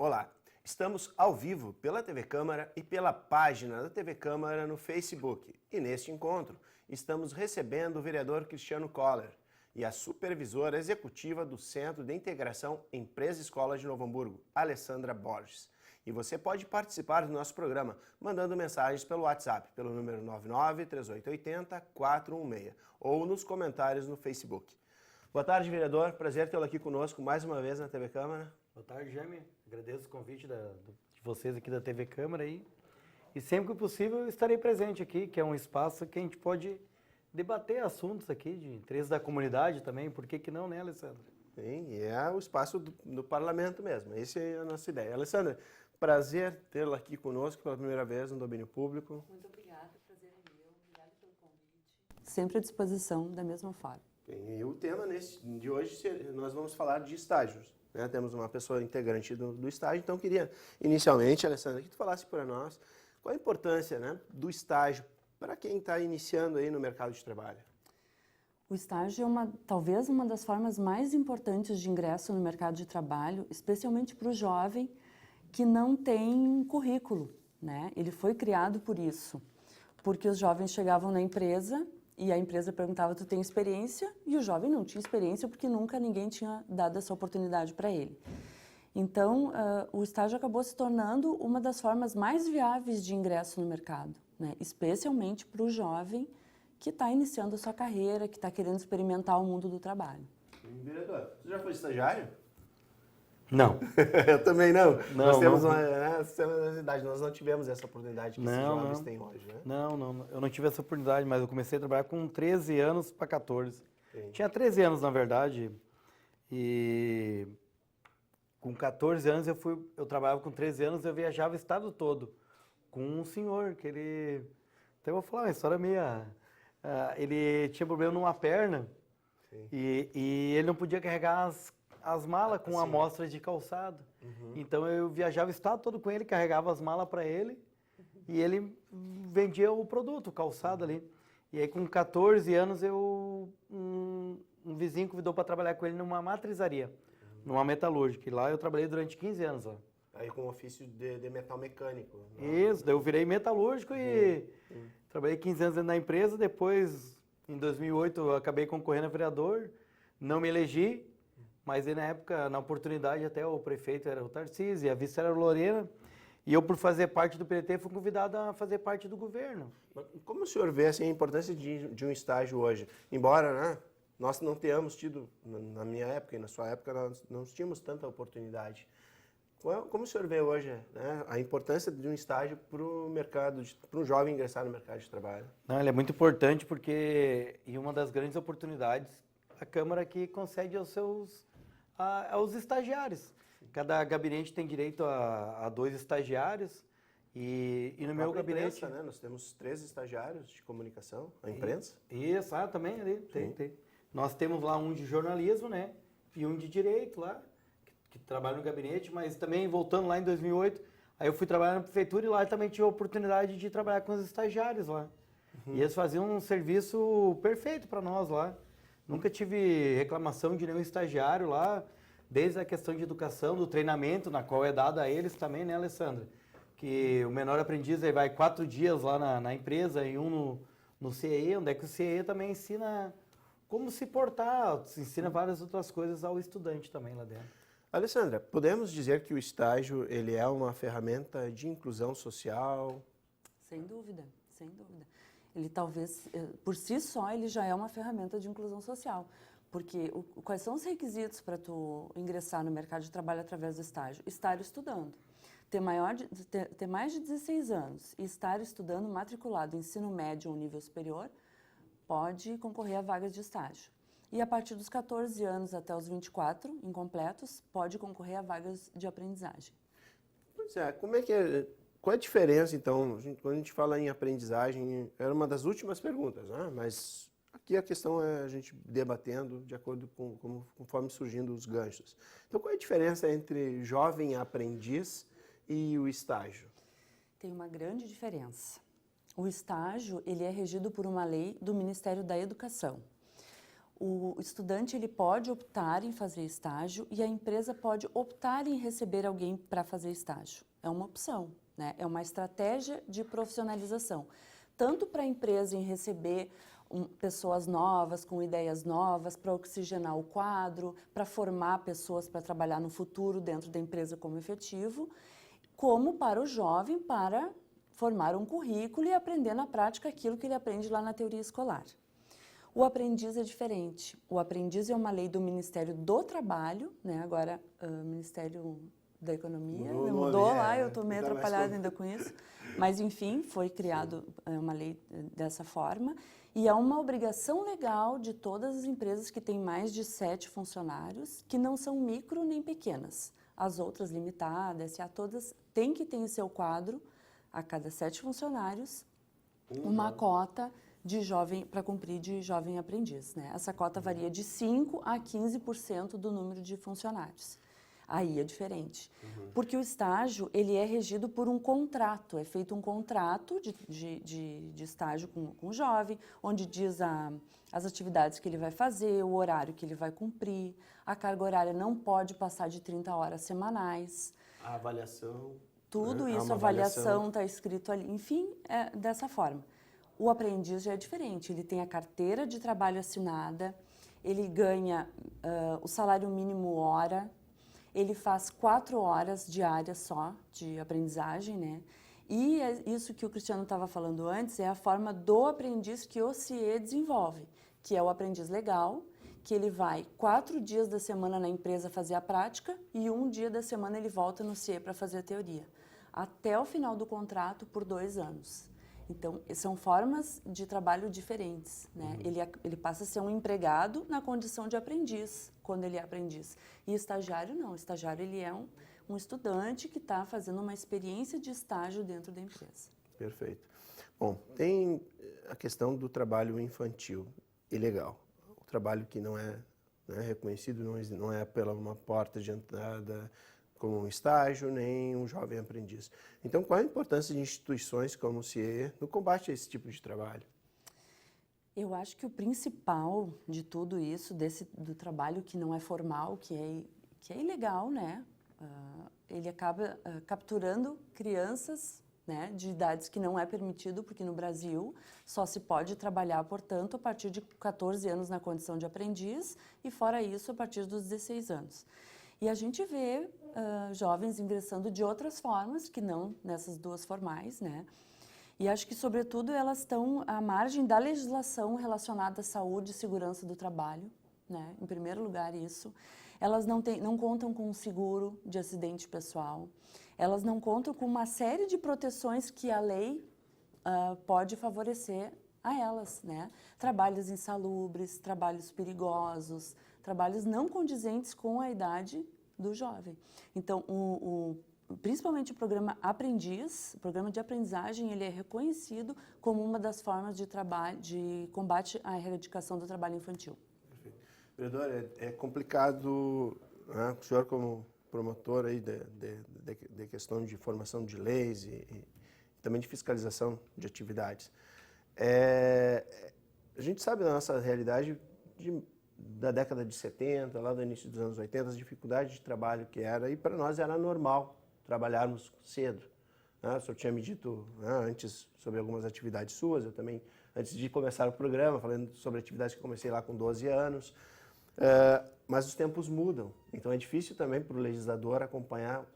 Olá, estamos ao vivo pela TV Câmara e pela página da TV Câmara no Facebook. E neste encontro, estamos recebendo o vereador Cristiano Koller e a supervisora executiva do Centro de Integração Empresa-Escola de Novo Hamburgo, Alessandra Borges. E você pode participar do nosso programa mandando mensagens pelo WhatsApp, pelo número 99-3880-416 ou nos comentários no Facebook. Boa tarde, vereador. Prazer tê-lo aqui conosco mais uma vez na TV Câmara. Boa tarde, Jaime. Agradeço o convite de vocês aqui da TV Câmara aí. E sempre que possível eu estarei presente aqui, que é um espaço que a gente pode debater assuntos aqui de interesse da comunidade também. Por que não, né, Alessandra? Sim, e é o espaço do parlamento mesmo. Essa é a nossa ideia. Alessandra, prazer tê-la aqui conosco pela primeira vez no domínio público. Muito obrigada, prazer é meu. Obrigada pelo convite. Sempre à disposição, da mesma forma. E o tema de hoje, nós vamos falar de estágios. Né? Temos uma pessoa integrante do estágio, então queria inicialmente, Alessandra, que tu falasse para nós qual a importância, né, do estágio para quem está iniciando aí no mercado de trabalho. O estágio é talvez uma das formas mais importantes de ingresso no mercado de trabalho, especialmente para o jovem que não tem currículo, né? Ele foi criado por isso, porque os jovens chegavam na empresa e a empresa perguntava, tu tem experiência? E o jovem não tinha experiência porque nunca ninguém tinha dado essa oportunidade para ele. Então, o estágio acabou se tornando uma das formas mais viáveis de ingresso no mercado, né? Especialmente para o jovem que está iniciando a sua carreira, que está querendo experimentar o mundo do trabalho. Vereador, você já foi estagiário? Não. Eu também não. Não, nós temos não. nós não tivemos essa oportunidade que esses jovens têm hoje, né? Não, eu não tive essa oportunidade, mas eu comecei a trabalhar com 13 anos para 14. Sim. Tinha 13 anos, na verdade, e com 14 anos eu trabalhava com 13 anos, eu viajava o estado todo com um senhor, que ele... Então eu vou falar uma história meia... ele tinha problema numa perna e ele não podia carregar as malas com amostra de calçado. Uhum. Então eu viajava o estado todo com ele, carregava as malas para ele e ele vendia o produto, o calçado ali. E aí com 14 anos um vizinho convidou para trabalhar com ele numa matrizaria, numa metalúrgica. E lá eu trabalhei durante 15 anos lá. Aí com ofício de metal mecânico. Isso, daí eu virei metalúrgico e trabalhei 15 anos dentro da empresa. Depois, em 2008, eu acabei concorrendo a vereador, não me elegi. Mas aí, na época, na oportunidade, até o prefeito era o Tarcísio e a vice era a Lorena. E eu, por fazer parte do PT, fui convidado a fazer parte do governo. Como o senhor vê assim, a importância de um estágio hoje? Embora, né, nós não tenhamos tido, na minha época e na sua época, nós não tínhamos tanta oportunidade. Como o senhor vê hoje, né, a importância de um estágio para o mercado, para um jovem ingressar no mercado de trabalho? Não, ele é muito importante porque, e uma das grandes oportunidades, a Câmara que concede aos estagiários. Cada gabinete tem direito a 2 estagiários e no meu gabinete... Imprensa, né? Nós temos 3 estagiários de comunicação, a imprensa. Isso, também ali, tem. Nós temos lá um de jornalismo, né? E um de direito lá, que trabalha no gabinete, mas também voltando lá em 2008, aí eu fui trabalhar na prefeitura e lá eu também tive a oportunidade de trabalhar com os estagiários lá. E eles faziam um serviço perfeito para nós lá. Nunca tive reclamação de nenhum estagiário lá, desde a questão de educação, do treinamento, na qual é dado a eles também, né, Alessandra? Que o menor aprendiz aí vai 4 dias lá na empresa e um no CE, onde é que o CE também ensina como se portar, ensina várias outras coisas ao estudante também lá dentro. Alessandra, podemos dizer que o estágio ele é uma ferramenta de inclusão social? Sem dúvida, sem dúvida. Ele talvez, por si só, ele já é uma ferramenta de inclusão social. Porque quais são os requisitos para tu ingressar no mercado de trabalho através do estágio? Estar estudando. Ter mais de 16 anos e estar estudando matriculado em ensino médio ou nível superior, pode concorrer a vagas de estágio. E a partir dos 14 anos até os 24, incompletos, pode concorrer a vagas de aprendizagem. Pois é, qual é a diferença, então, quando a gente fala em aprendizagem, era uma das últimas perguntas, né? Mas aqui a questão é a gente debatendo de acordo conforme surgindo os ganchos. Então, qual é a diferença entre jovem aprendiz e o estágio? Tem uma grande diferença. O estágio, ele é regido por uma lei do Ministério da Educação. O estudante ele pode optar em fazer estágio e a empresa pode optar em receber alguém para fazer estágio. É uma opção, né? É uma estratégia de profissionalização. Tanto para a empresa em receber pessoas novas, com ideias novas, para oxigenar o quadro, para formar pessoas para trabalhar no futuro dentro da empresa como efetivo, como para o jovem para formar um currículo e aprender na prática aquilo que ele aprende lá na teoria escolar. O aprendiz é diferente. O aprendiz é uma lei do Ministério do Trabalho, né? Agora, Ministério da Economia, mudou lá, eu estou meio atrapalhada ainda com isso. Mas, enfim, foi criado uma lei dessa forma. E é uma obrigação legal de todas as empresas que têm mais de 7 funcionários, que não são micro nem pequenas. As outras limitadas, todas têm que ter em seu quadro, a cada 7 funcionários, uma cota de jovem para cumprir de jovem aprendiz, né? Essa cota varia de 5% a 15% do número de funcionários. Aí é diferente. Porque o estágio, ele é regido por um contrato, é feito um contrato de estágio com o jovem, onde diz as atividades que ele vai fazer, o horário que ele vai cumprir, a carga horária não pode passar de 30 horas semanais. A avaliação. Tudo isso, a avaliação está escrito ali, enfim, é dessa forma. O aprendiz já é diferente, ele tem a carteira de trabalho assinada, ele ganha o salário mínimo hora, ele faz 4 horas diárias só de aprendizagem, né? E isso que o Cristiano estava falando antes é a forma do aprendiz que o CIE desenvolve, que é o aprendiz legal, que ele vai 4 dias da semana na empresa fazer a prática e 1 dia da semana ele volta no CIE para fazer a teoria, até o final do contrato por 2 anos. Então, são formas de trabalho diferentes, né? Ele passa a ser um empregado na condição de aprendiz, quando ele é aprendiz. E estagiário não, o estagiário ele é um estudante que está fazendo uma experiência de estágio dentro da empresa. Perfeito. Bom, tem a questão do trabalho infantil, ilegal. O trabalho que não é reconhecido, não é pela uma porta de entrada como um estágio, nem um jovem aprendiz. Então, qual a importância de instituições como o CIE no combate a esse tipo de trabalho? Eu acho que o principal de tudo isso, do trabalho que não é formal, que é ilegal, né? Ele acaba capturando crianças, né, de idades que não é permitido, porque no Brasil só se pode trabalhar, portanto, a partir de 14 anos na condição de aprendiz e, fora isso, a partir dos 16 anos. E a gente vê jovens ingressando de outras formas, que não nessas 2 formais, né? E acho que, sobretudo, elas estão à margem da legislação relacionada à saúde e segurança do trabalho, né? Em primeiro lugar, isso. Elas não contam com um seguro de acidente pessoal. Elas não contam com uma série de proteções que a lei pode favorecer a elas, né? Trabalhos insalubres, trabalhos perigosos, trabalhos não condizentes com a idade do jovem. Então, principalmente o programa Aprendiz, o programa de aprendizagem, ele é reconhecido como uma das formas de combate à erradicação do trabalho infantil. Perfeito. Vereador, é complicado, né? O senhor como promotor aí de questão de formação de leis e também de fiscalização de atividades. A gente sabe da nossa realidade da década de 70, lá do início dos anos 80, as dificuldades de trabalho que era, e para nós era normal trabalharmos cedo. Né? O senhor tinha me dito, né, antes sobre algumas atividades suas, eu também, antes de começar o programa, falando sobre atividades que comecei lá com 12 anos, mas os tempos mudam, então é difícil também para o legislador acompanhar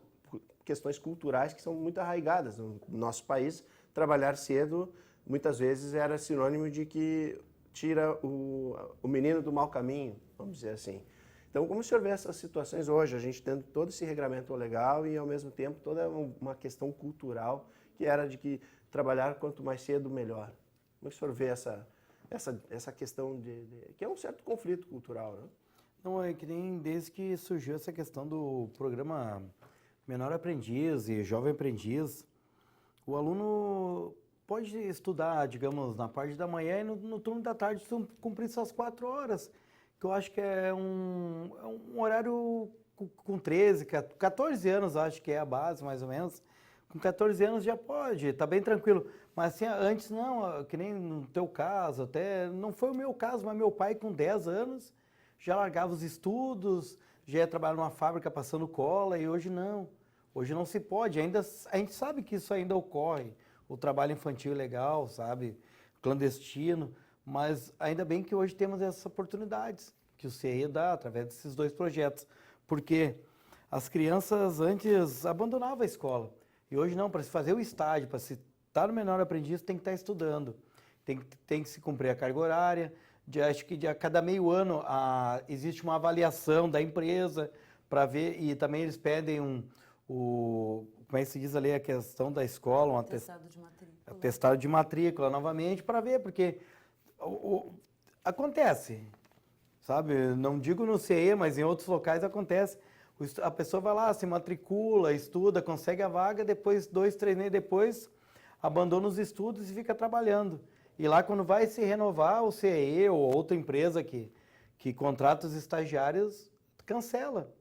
questões culturais que são muito arraigadas no nosso país. Trabalhar cedo, muitas vezes, era sinônimo de que tira o menino do mau caminho, vamos dizer assim. Então, como o senhor vê essas situações hoje, a gente tendo todo esse regramento legal e, ao mesmo tempo, toda uma questão cultural, que era de que trabalhar quanto mais cedo, melhor. Como o senhor vê essa questão que é um certo conflito cultural, né? Não, é que nem desde que surgiu essa questão do programa Menor Aprendiz e Jovem Aprendiz, o aluno pode estudar, digamos, na parte da manhã e no turno da tarde cumprir suas 4 horas, que eu acho que é um horário com 13, 14 anos, eu acho que é a base, mais ou menos, com 14 anos já pode, tá bem tranquilo. Mas assim, antes não, que nem no teu caso, até não foi o meu caso, mas meu pai com 10 anos já largava os estudos, já ia trabalhar numa fábrica passando cola e hoje não. Hoje não se pode, ainda a gente sabe que isso ainda ocorre, o trabalho infantil ilegal, sabe, clandestino, mas ainda bem que hoje temos essas oportunidades que o CIE dá através desses 2 projetos, porque as crianças antes abandonavam a escola e hoje não, para se fazer o estágio, para se estar no menor aprendiz tem que estar estudando, tem que se cumprir a carga horária, acho que a cada meio ano existe uma avaliação da empresa para ver, e também eles pedem como é que se diz ali a questão da escola, um Atestado de matrícula. Atestado de matrícula novamente para ver, porque acontece, sabe? Não digo no CE, mas em outros locais acontece. A pessoa vai lá, se matricula, estuda, consegue a vaga, depois 2, 3 meses depois abandona os estudos e fica trabalhando. E lá quando vai se renovar o CE ou outra empresa que contrata os estagiários, cancela.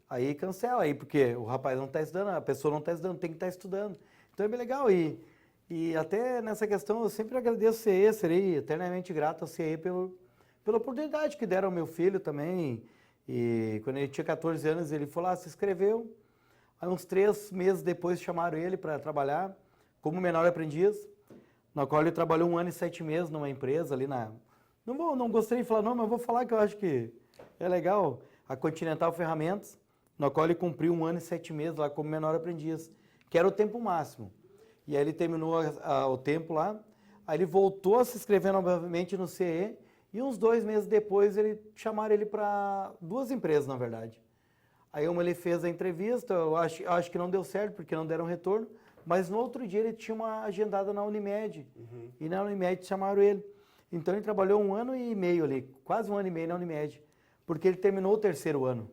Aí cancela, aí porque o rapaz não está estudando, a pessoa não está estudando, tem que estar estudando. Então é bem legal. E até nessa questão eu sempre agradeço o CE, serei eternamente grato ao CE pela oportunidade que deram ao meu filho também. E quando ele tinha 14 anos, ele foi lá, se inscreveu. Aí uns 3 meses depois chamaram ele para trabalhar como menor aprendiz, na qual ele trabalhou 1 ano e 7 meses numa empresa ali na... Não gostaria de falar não, mas vou falar que eu acho que é legal. A Continental Ferramentas, na qual ele cumpriu 1 ano e 7 meses lá como menor aprendiz, que era o tempo máximo. E aí ele terminou o tempo lá, aí ele voltou a se inscrever novamente no CE, e uns 2 meses depois chamaram ele para 2 empresas, na verdade. Aí ele fez a entrevista, eu acho que não deu certo, porque não deram retorno, mas no outro dia ele tinha uma agendada na Unimed, e na Unimed chamaram ele. Então ele trabalhou 1 ano e meio ali, quase 1 ano e meio na Unimed, porque ele terminou o 3º ano.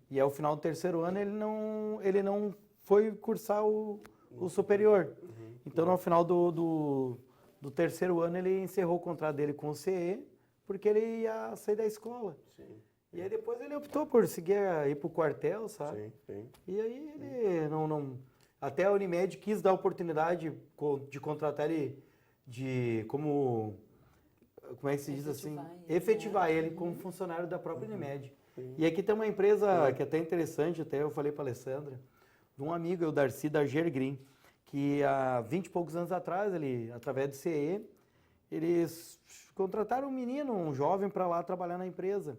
E ao final do 3º ano ele não foi cursar o superior. Então no final do 3º ano ele encerrou o contrato dele com o CE, porque ele ia sair da escola. Sim. E aí depois ele optou por seguir ir para o quartel, sabe? Sim, sim. E aí ele até a Unimed quis dar a oportunidade de contratar ele como é que se diz assim? Efetivar ele como funcionário da própria Unimed. E aqui tem uma empresa que é até interessante, até eu falei para a Alessandra, de um amigo, o Darcy, da Gergrim, que há 20 e poucos anos atrás, através do CE, eles contrataram um menino, um jovem, para lá trabalhar na empresa.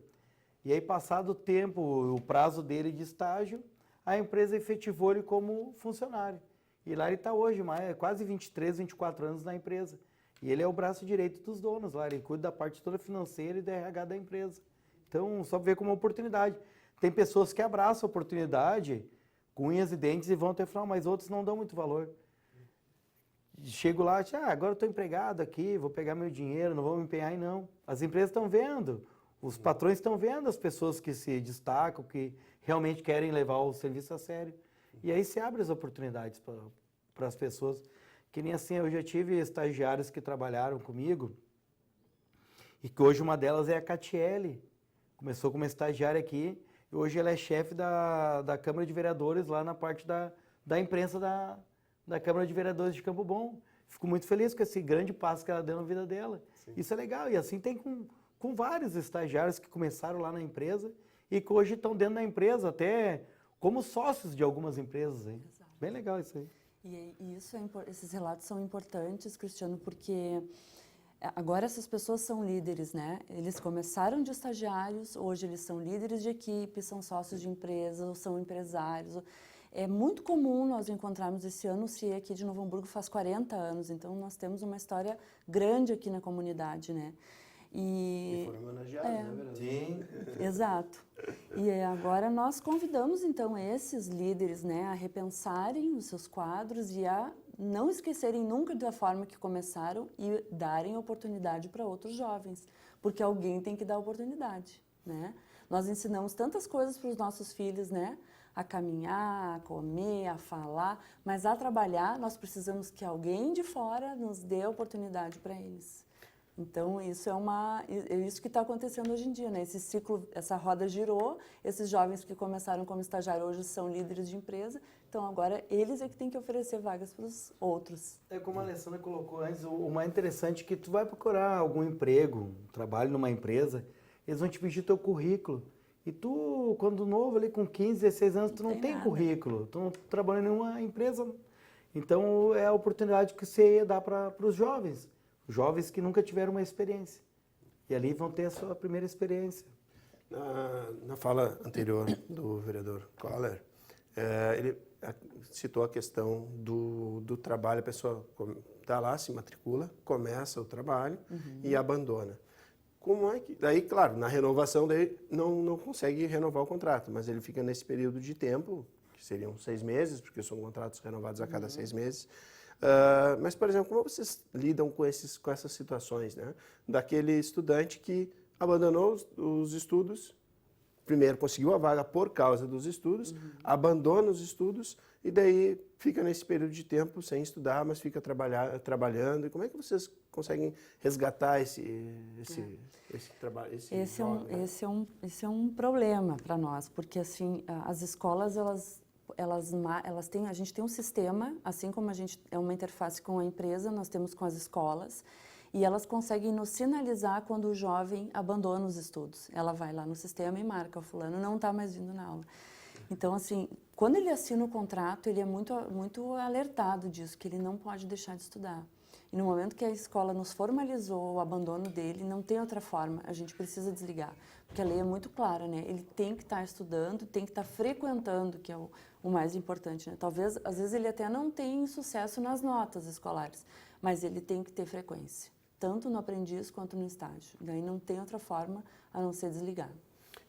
E aí, passado o tempo, o prazo dele de estágio, a empresa efetivou ele como funcionário. E lá ele está hoje, quase 23, 24 anos na empresa. E ele é o braço direito dos donos lá, ele cuida da parte toda financeira e da RH da empresa. Então, só ver como uma oportunidade. Tem pessoas que abraçam a oportunidade com unhas e dentes e vão até o final, mas outros não dão muito valor. Chego lá, agora eu estou empregado aqui, vou pegar meu dinheiro, não vou me empenhar em não. As empresas estão vendo, os patrões estão vendo as pessoas que se destacam, que realmente querem levar o serviço a sério. E aí se abre as oportunidades para as pessoas. Que nem assim, eu já tive estagiários que trabalharam comigo, e que hoje uma delas é a Catiele. Começou como estagiária aqui, e hoje ela é chefe da Câmara de Vereadores, lá na parte da imprensa da Câmara de Vereadores de Campo Bom. Fico muito feliz com esse grande passo que ela deu na vida dela. Sim. Isso é legal, e assim tem com vários estagiários que começaram lá na empresa, e que hoje estão dentro da empresa, até como sócios de algumas empresas. Hein? Bem legal isso aí. E esses relatos são importantes, Cristiano, porque agora essas pessoas são líderes, né? Eles começaram de estagiários, hoje eles são líderes de equipe, são sócios de empresa, são empresários. É muito comum nós encontrarmos esse ano, o CIE aqui de Novo Hamburgo faz 40 anos, então nós temos uma história grande aqui na comunidade, né? E foram homenageados, né, verdade? Sim. Exato. E agora nós convidamos, então, esses líderes, né, a repensarem os seus quadros e a não esquecerem nunca da forma que começaram e darem oportunidade para outros jovens, porque alguém tem que dar oportunidade, né? Nós ensinamos tantas coisas para os nossos filhos, né? A caminhar, a comer, a falar, mas a trabalhar nós precisamos que alguém de fora nos dê oportunidade para eles. Então, isso é isso que está acontecendo hoje em dia, né? Esse ciclo, essa roda girou, esses jovens que começaram como estagiário hoje são líderes de empresa, Então agora eles é que têm que oferecer vagas para os outros. É como a Alessandra colocou antes, o mais interessante é que tu vai procurar algum emprego, um trabalho numa empresa, eles vão te pedir teu currículo. E tu, quando novo, ali com 15, 16 anos, tu não tem nada. currículo, tu não trabalha em nenhuma empresa. Então é a oportunidade que você ia dar para os jovens que nunca tiveram uma experiência. E ali vão ter a sua primeira experiência. Na fala anterior do vereador Coller, ele citou a questão do trabalho, a pessoa está lá, se matricula, começa o trabalho e abandona. Como é que... Daí, claro, na renovação daí não consegue renovar o contrato, mas ele fica nesse período de tempo, que seriam 6 meses, porque são contratos renovados a cada 6 meses. Mas, por exemplo, como vocês lidam com essas situações, né? Daquele estudante que abandonou os estudos, primeiro conseguiu a vaga por causa dos estudos, abandona os estudos e daí fica nesse período de tempo sem estudar, mas fica trabalhando. E como é que vocês conseguem resgatar esse trabalho? Esse é um problema para nós, porque assim as escolas elas têm, a gente tem um sistema, assim como a gente é uma interface com a empresa, nós temos com as escolas. E elas conseguem nos sinalizar quando o jovem abandona os estudos. Ela vai lá no sistema e marca, o fulano não está mais vindo na aula. Então, assim, quando ele assina o contrato, ele é muito alertado disso, que ele não pode deixar de estudar. E no momento que a escola nos formalizou o abandono dele, não tem outra forma, a gente precisa desligar. Porque a lei é muito clara, né? Ele tem que estar estudando, tem que estar frequentando, que é o mais importante, né? Talvez, às vezes, ele até não tenha sucesso nas notas escolares, mas ele tem que ter frequência, tanto no aprendiz quanto no estágio. Daí não tem outra forma a não ser desligar.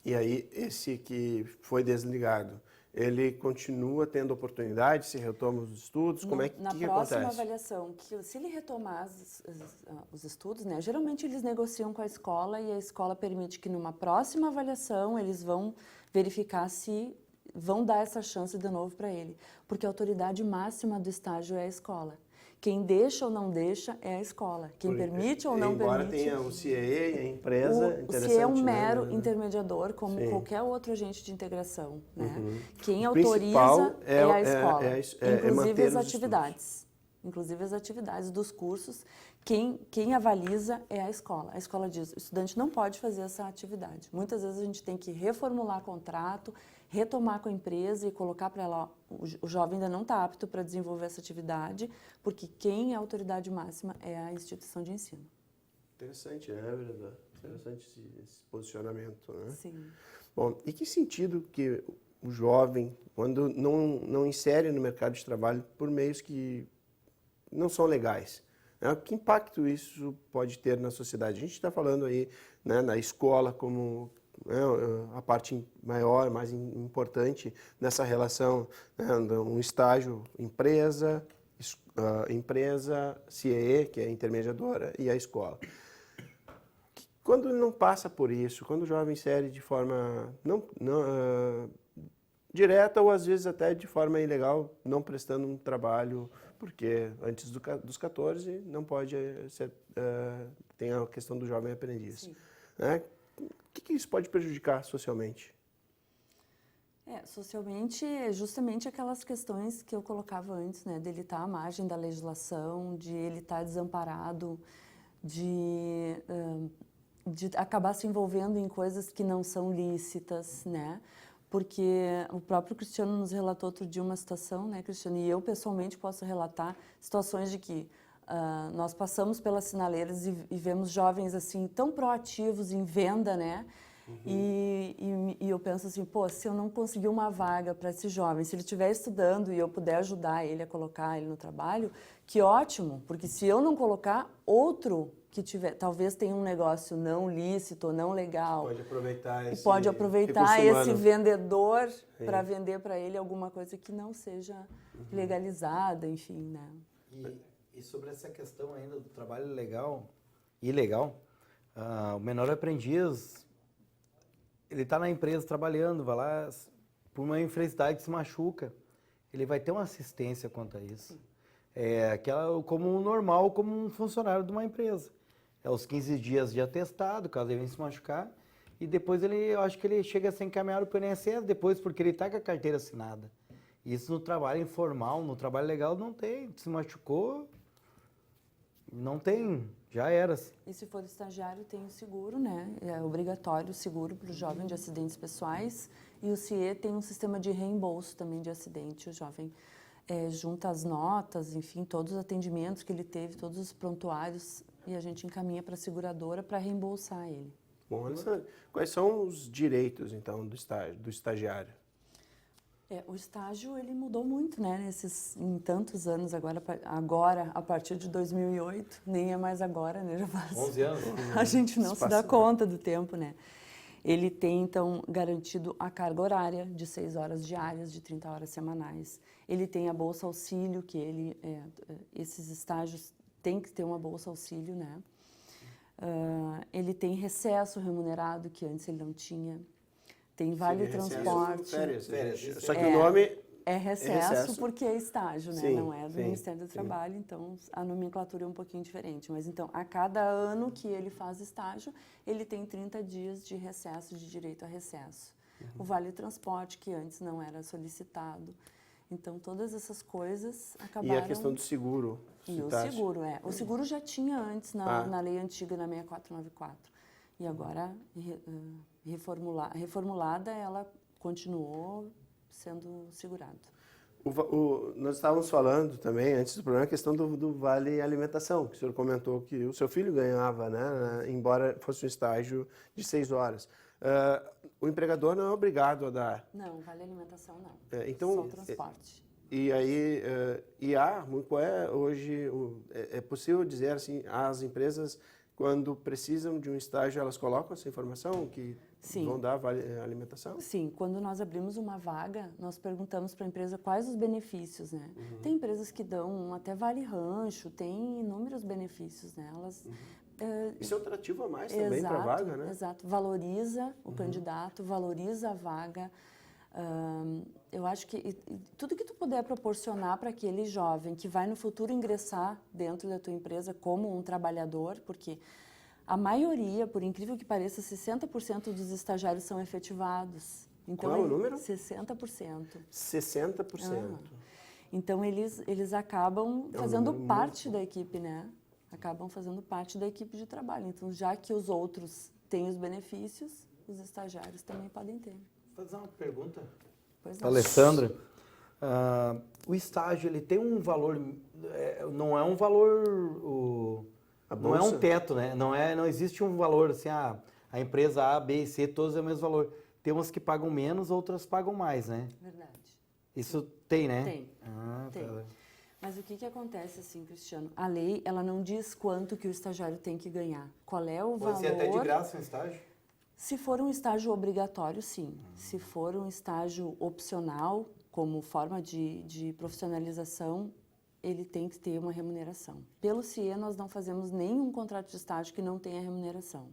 E aí, esse que foi desligado, ele continua tendo oportunidade, se retoma os estudos? Como é que acontece? Na próxima avaliação, se ele retomar os estudos, né, geralmente eles negociam com a escola e a escola permite que numa próxima avaliação eles vão verificar se vão dar essa chance de novo para ele. Porque a autoridade máxima do estágio é a escola. Quem deixa ou não deixa é a escola. Quem permite ou não embora permite... Embora tenha o CIE e a empresa, o CIE é um mero né? intermediador, como qualquer outro agente de integração. Né? Quem O autoriza é a escola, inclusive manter as os atividades. Inclusive as atividades dos cursos, quem avaliza é a escola. A escola diz, o estudante não pode fazer essa atividade. Muitas vezes a gente tem que reformular contrato, retomar com a empresa e colocar para ela, o jovem ainda não está apto para desenvolver essa atividade, porque quem é a autoridade máxima é a instituição de ensino. Interessante, né, vereador? Interessante esse posicionamento, né? Sim. Bom, e que sentido que o jovem, quando não insere no mercado de trabalho por meios que não são legais, né? Que impacto isso pode ter na sociedade? A gente está falando aí, né, na escola como a parte maior, mais importante nessa relação, né, um estágio empresa, CIE, que é a intermediadora, e a escola. Quando ele não passa por isso, quando o jovem insere de forma direta ou às vezes até de forma ilegal, não prestando um trabalho, porque antes dos 14 não pode ser, tem a questão do jovem aprendiz. Né? O que isso pode prejudicar socialmente? Socialmente, é justamente aquelas questões que eu colocava antes, né? Dele estar à margem da legislação, de ele estar desamparado, de acabar se envolvendo em coisas que não são lícitas, né? Porque o próprio Cristiano nos relatou outro dia uma situação, né, Cristiano? E eu, pessoalmente, posso relatar situações de que nós passamos pelas sinaleiras e vemos jovens, assim, tão proativos em venda, né? E eu penso assim, pô, se eu não conseguir uma vaga para esse jovem, se ele estiver estudando e eu puder ajudar ele a colocar ele no trabalho, que ótimo, porque se eu não colocar, outro que tiver, talvez tenha um negócio não lícito, não legal. Pode aproveitar esse vendedor para vender para ele alguma coisa que não seja legalizada, enfim, né? E sobre essa questão ainda do trabalho ilegal, o menor aprendiz, ele está na empresa trabalhando, vai lá, por uma infelicidade se machuca, ele vai ter uma assistência quanto a isso. Como normal, como um funcionário de uma empresa. É os 15 dias de atestado, caso ele venha se machucar, e depois eu acho que ele chega a ser encaminhado para o INSS depois, porque ele está com a carteira assinada. Isso no trabalho informal, no trabalho legal não tem. Se machucou, não tem, já era. E se for estagiário, tem o seguro, né? É obrigatório o seguro para o jovem de acidentes pessoais. E o CIE tem um sistema de reembolso também de acidente. O jovem junta as notas, enfim, todos os atendimentos que ele teve, todos os prontuários, e a gente encaminha para a seguradora para reembolsar ele. Bom, Alessandra, quais são os direitos, então, do estagiário? O estágio, ele mudou muito, né, em tantos anos, agora, a partir de 2008, nem é mais agora, né, já faz... 11 anos. A gente não se dá conta do tempo, né. Ele tem, então, garantido a carga horária de 6 horas diárias, de 30 horas semanais. Ele tem a bolsa auxílio, que esses estágios têm que ter uma bolsa auxílio, né. Ele tem recesso remunerado, que antes ele não tinha. Tem vale transporte. Férias. Só que o nome é recesso porque é estágio, né? Sim, Não é do Ministério do Trabalho, então a nomenclatura é um pouquinho diferente. Mas então, a cada ano que ele faz estágio, ele tem 30 dias de recesso, de direito a recesso. O vale transporte, que antes não era solicitado. Então, todas essas coisas acabaram... E a questão do seguro. E o seguro, O seguro já tinha antes na lei antiga, na 6494. E agora, reformulada, ela continuou sendo segurada. Nós estávamos falando também, antes do programa, a questão do vale alimentação, que o senhor comentou que o seu filho ganhava, né, embora fosse um estágio de 6 horas. O empregador não é obrigado a dar. Não, vale alimentação não. Então, só transporte. E aí, qual é hoje, é possível dizer assim, as empresas, quando precisam de um estágio, elas colocam essa informação que vão dar vale alimentação? Sim, quando nós abrimos uma vaga, nós perguntamos para a empresa quais os benefícios, né? Tem empresas que dão até vale rancho, tem inúmeros benefícios, né? Elas... Isso é um atrativo a mais também para a vaga, né? Exato, valoriza o candidato, valoriza a vaga. Eu acho que tudo que tu puder proporcionar para aquele jovem que vai no futuro ingressar dentro da tua empresa como um trabalhador, porque a maioria, por incrível que pareça, 60% dos estagiários são efetivados. Então, qual é o número? 60%. 60%. Então, eles acabam fazendo parte da equipe, né? Acabam fazendo parte da equipe de trabalho. Então, já que os outros têm os benefícios, os estagiários também podem ter. Vou fazer uma pergunta. Pois não. Alessandra, o estágio, ele tem um valor, não é um valor, não é um teto, né? Não existe um valor assim, a empresa A, B e C, todos é o mesmo valor. Tem umas que pagam menos, outras pagam mais, né? Verdade. Isso tem, né? Tem. Tem. Tá. Mas o que acontece assim, Cristiano? A lei, ela não diz quanto que o estagiário tem que ganhar. Qual é o valor? Pode ser até de graça um estágio? Se for um estágio obrigatório, sim. Se for um estágio opcional, como forma de profissionalização, ele tem que ter uma remuneração. Pelo CIE, nós não fazemos nenhum contrato de estágio que não tenha remuneração.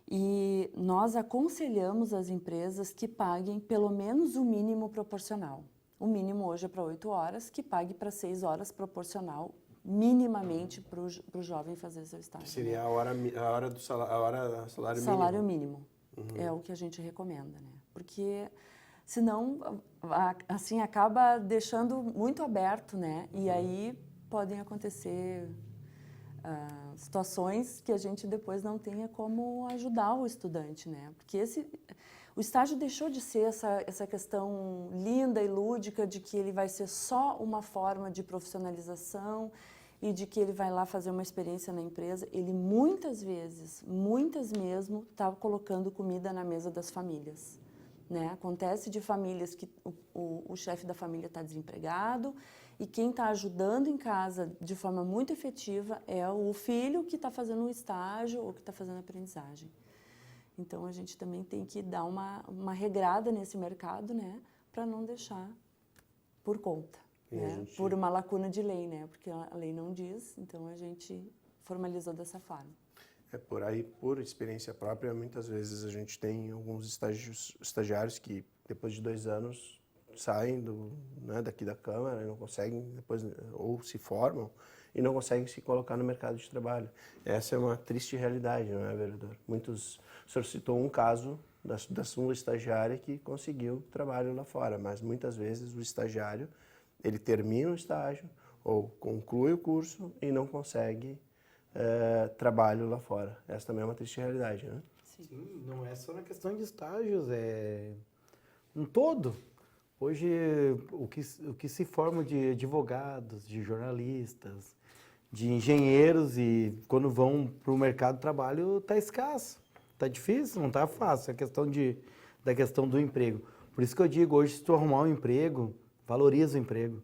E nós aconselhamos as empresas que paguem pelo menos o mínimo proporcional. O mínimo hoje é para 8 horas, que pague para 6 horas proporcional, minimamente, para o jovem fazer seu estágio. Seria a hora do salário mínimo. Salário mínimo. É o que a gente recomenda, né? Porque senão, assim, acaba deixando muito aberto, né? E aí podem acontecer situações que a gente depois não tenha como ajudar o estudante, né? Porque o estágio deixou de ser essa questão linda e lúdica de que ele vai ser só uma forma de profissionalização e de que ele vai lá fazer uma experiência na empresa. Ele muitas vezes, muitas mesmo, está colocando comida na mesa das famílias, né? Acontece de famílias que o chefe da família está desempregado e quem está ajudando em casa de forma muito efetiva é o filho que está fazendo um estágio ou que está fazendo aprendizagem. Então, a gente também tem que dar uma regrada nesse mercado, né? Para não deixar por conta, né? Por uma lacuna de lei, né? Porque a lei não diz, então a gente formalizou dessa forma. Por aí, por experiência própria, muitas vezes a gente tem alguns estagiários que, depois de 2 anos, saem daqui da Câmara e não conseguem, depois, ou se formam e não conseguem se colocar no mercado de trabalho. Essa é uma triste realidade, não é, vereador? O senhor citou um caso da sua estagiária que conseguiu trabalho lá fora, mas muitas vezes o estagiário, ele termina o estágio ou conclui o curso e não consegue trabalho lá fora. Essa também é uma triste realidade, né? Sim, não é só na questão de estágios, é um todo. Hoje, o que se forma de advogados, de jornalistas, de engenheiros e quando vão para o mercado de trabalho está escasso, está difícil, não está fácil da questão do emprego. Por isso que eu digo, hoje se tu arrumar um emprego, valoriza o emprego,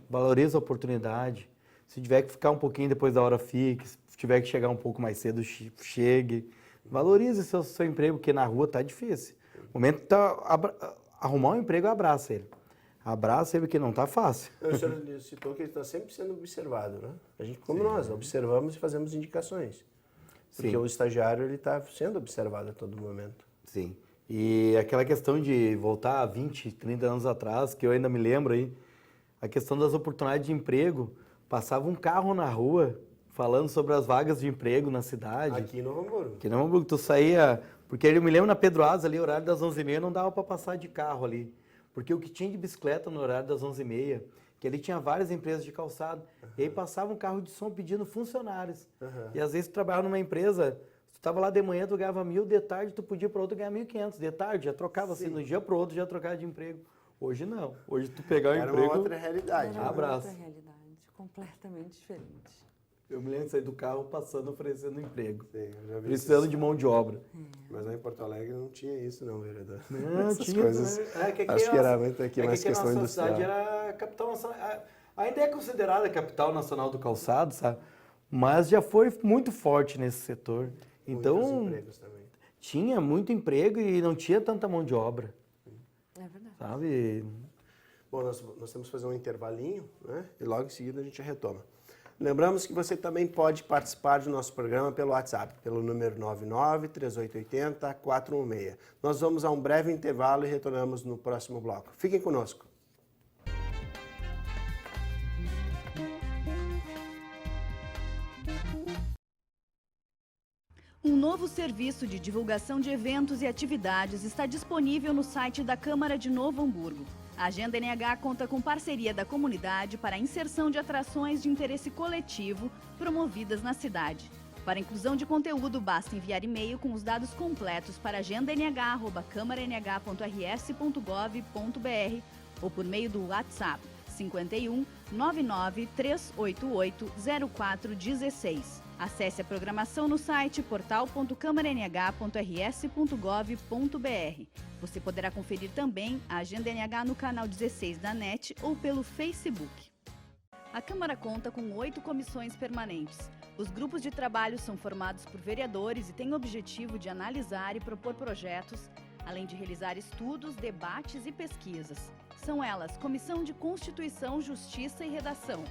valoriza a oportunidade. Se tiver que ficar um pouquinho depois da hora, fique. Se tiver que chegar um pouco mais cedo, chegue. Valorize seu emprego, porque na rua está difícil. O momento que arrumar um emprego, abraça ele. Abraça ele, porque não está fácil. O senhor citou que ele está sempre sendo observado, né? A gente, como nós, observamos e fazemos indicações. Porque Sim. o estagiário está sendo observado a todo momento. Sim. E aquela questão de voltar a 20, 30 anos atrás, que eu ainda me lembro aí, a questão das oportunidades de emprego, passava um carro na rua falando sobre as vagas de emprego na cidade. Aqui em Novo Hamburgo. Aqui em Novo Hamburgo, tu saía... Porque eu me lembro na Pedro Asa ali, horário das 11h30, não dava para passar de carro ali. Porque o que tinha de bicicleta no horário das 11h30, que ali tinha várias empresas de calçado, e aí passava um carro de som pedindo funcionários. E às vezes tu trabalhava numa empresa, tu estava lá de manhã, tu ganhava 1.000, de tarde tu podia para outro ganhar 1.500. De tarde já trocava assim, no dia para outro já trocava de emprego. Hoje não. Hoje tu pegar o emprego... Era uma outra realidade. Era Abraço. outra realidade, completamente diferente. Eu me lembro de sair do carro passando oferecendo emprego. Sim, eu já vi Precisando isso. de mão de obra. Mas lá em Porto Alegre não tinha isso, não, vereador. Não, Essas tinha, coisas. né? Que aqui Acho que era nossa- muito aqui é mais que questão a nossa industrial. cidade era a capital nacional. Ainda é considerada a capital nacional do calçado, sabe? Mas já foi muito forte nesse setor. Muitos Então, empregos também. tinha muito emprego e não tinha tanta mão de obra, É verdade. sabe? Bom, nós temos que fazer um intervalinho, né? E logo em seguida a gente retoma. Lembramos que você também pode participar do nosso programa pelo WhatsApp, pelo número 99-3880-416. Nós vamos a um breve intervalo e retornamos no próximo bloco. Fiquem conosco. Um novo serviço de divulgação de eventos e atividades está disponível no site da Câmara de Novo Hamburgo. A Agenda NH conta com parceria da comunidade para a inserção de atrações de interesse coletivo promovidas na cidade. Para inclusão de conteúdo, basta enviar e-mail com os dados completos para agendanh@câmaranh.rs.gov.br ou por meio do WhatsApp 51 99 388 0416. Acesse a programação no site portal.câmaranh.rs.gov.br. Você poderá conferir também a Agenda NH no canal 16 da NET ou pelo Facebook. A Câmara conta com 8 comissões permanentes. Os grupos de trabalho são formados por vereadores e têm o objetivo de analisar e propor projetos, além de realizar estudos, debates e pesquisas. São elas Comissão de Constituição, Justiça e Redação,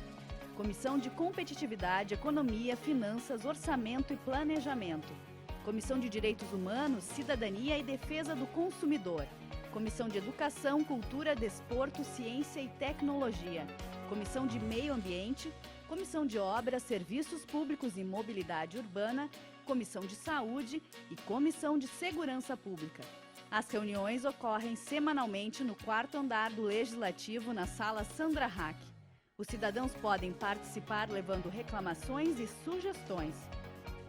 Comissão de Competitividade, Economia, Finanças, Orçamento e Planejamento, Comissão de Direitos Humanos, Cidadania e Defesa do Consumidor, Comissão de Educação, Cultura, Desporto, Ciência e Tecnologia, Comissão de Meio Ambiente, Comissão de Obras, Serviços Públicos e Mobilidade Urbana, Comissão de Saúde e Comissão de Segurança Pública. As reuniões ocorrem semanalmente no 4º andar do Legislativo, na Sala Sandra Hack. Os cidadãos podem participar levando reclamações e sugestões.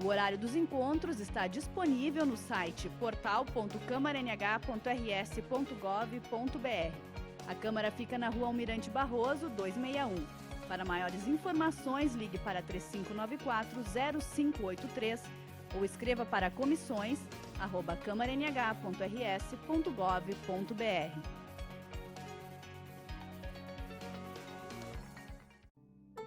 O horário dos encontros está disponível no site portal.câmaranh.rs.gov.br. A Câmara fica na Rua Almirante Barroso, 261. Para maiores informações, ligue para 3594-0583 ou escreva para comissões@câmaranh.rs.gov.br.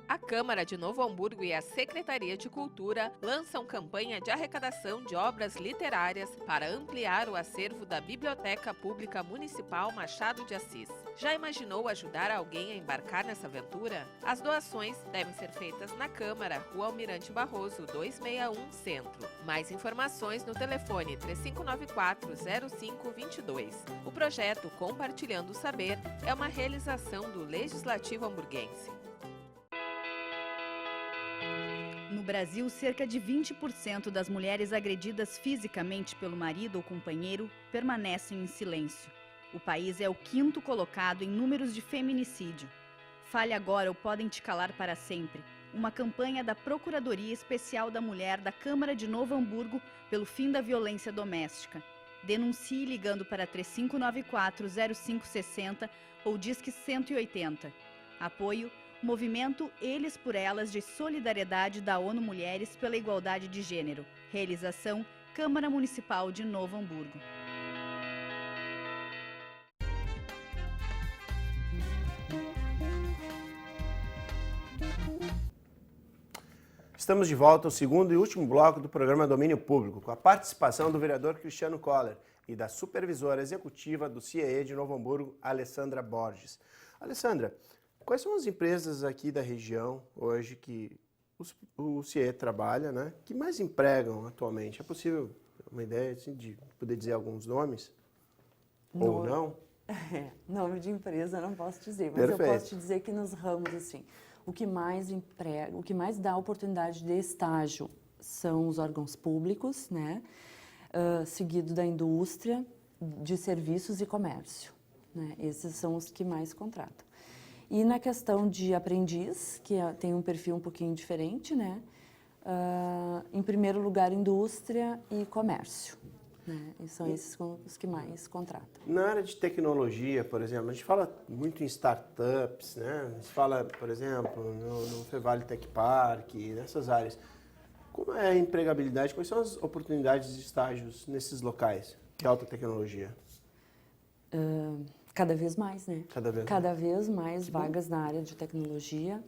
A Câmara de Novo Hamburgo e a Secretaria de Cultura lançam campanha de arrecadação de obras literárias para ampliar o acervo da Biblioteca Pública Municipal Machado de Assis. Já imaginou ajudar alguém a embarcar nessa aventura? As doações devem ser feitas na Câmara, Rua Almirante Barroso, 261, Centro. Mais informações no telefone 3594-0522. O projeto Compartilhando o Saber é uma realização do Legislativo Hamburguense. Brasil, cerca de 20% das mulheres agredidas fisicamente pelo marido ou companheiro permanecem em silêncio. O país é o 5º colocado em números de feminicídio. Fale agora ou podem te calar para sempre. Uma campanha da Procuradoria Especial da Mulher da Câmara de Novo Hamburgo pelo fim da violência doméstica. Denuncie ligando para 3594-0560 ou Disque 180. Apoio Movimento Eles por Elas de Solidariedade da ONU Mulheres pela Igualdade de Gênero. Realização Câmara Municipal de Novo Hamburgo. Estamos de volta ao segundo e último bloco do programa Domínio Público, com a participação do vereador Cristiano Coller e da supervisora executiva do CIEE de Novo Hamburgo, Alessandra Borges. Alessandra, quais são as empresas aqui da região hoje que o CIEE trabalha, né, que mais empregam atualmente? É possível ter uma ideia assim, de poder dizer alguns nomes? Ou não? Nome de empresa eu não posso dizer, mas Perfeito. eu posso te dizer que nos ramos, assim, o que mais emprega, o que mais dá oportunidade de estágio são os órgãos públicos, né? Seguido da indústria, de serviços e comércio, né? Esses são os que mais contratam. E na questão de aprendiz, que tem um perfil um pouquinho diferente, né? Em primeiro lugar, indústria e comércio, né? E são esses os que mais contratam. Na área de tecnologia, por exemplo, a gente fala muito em startups, né? A gente fala, por exemplo, no Fevale Tech Park, nessas áreas. Como é a empregabilidade? Quais são as oportunidades de estágios nesses locais de alta tecnologia? Cada vez mais, né? Cada vez mais vagas na área de tecnologia.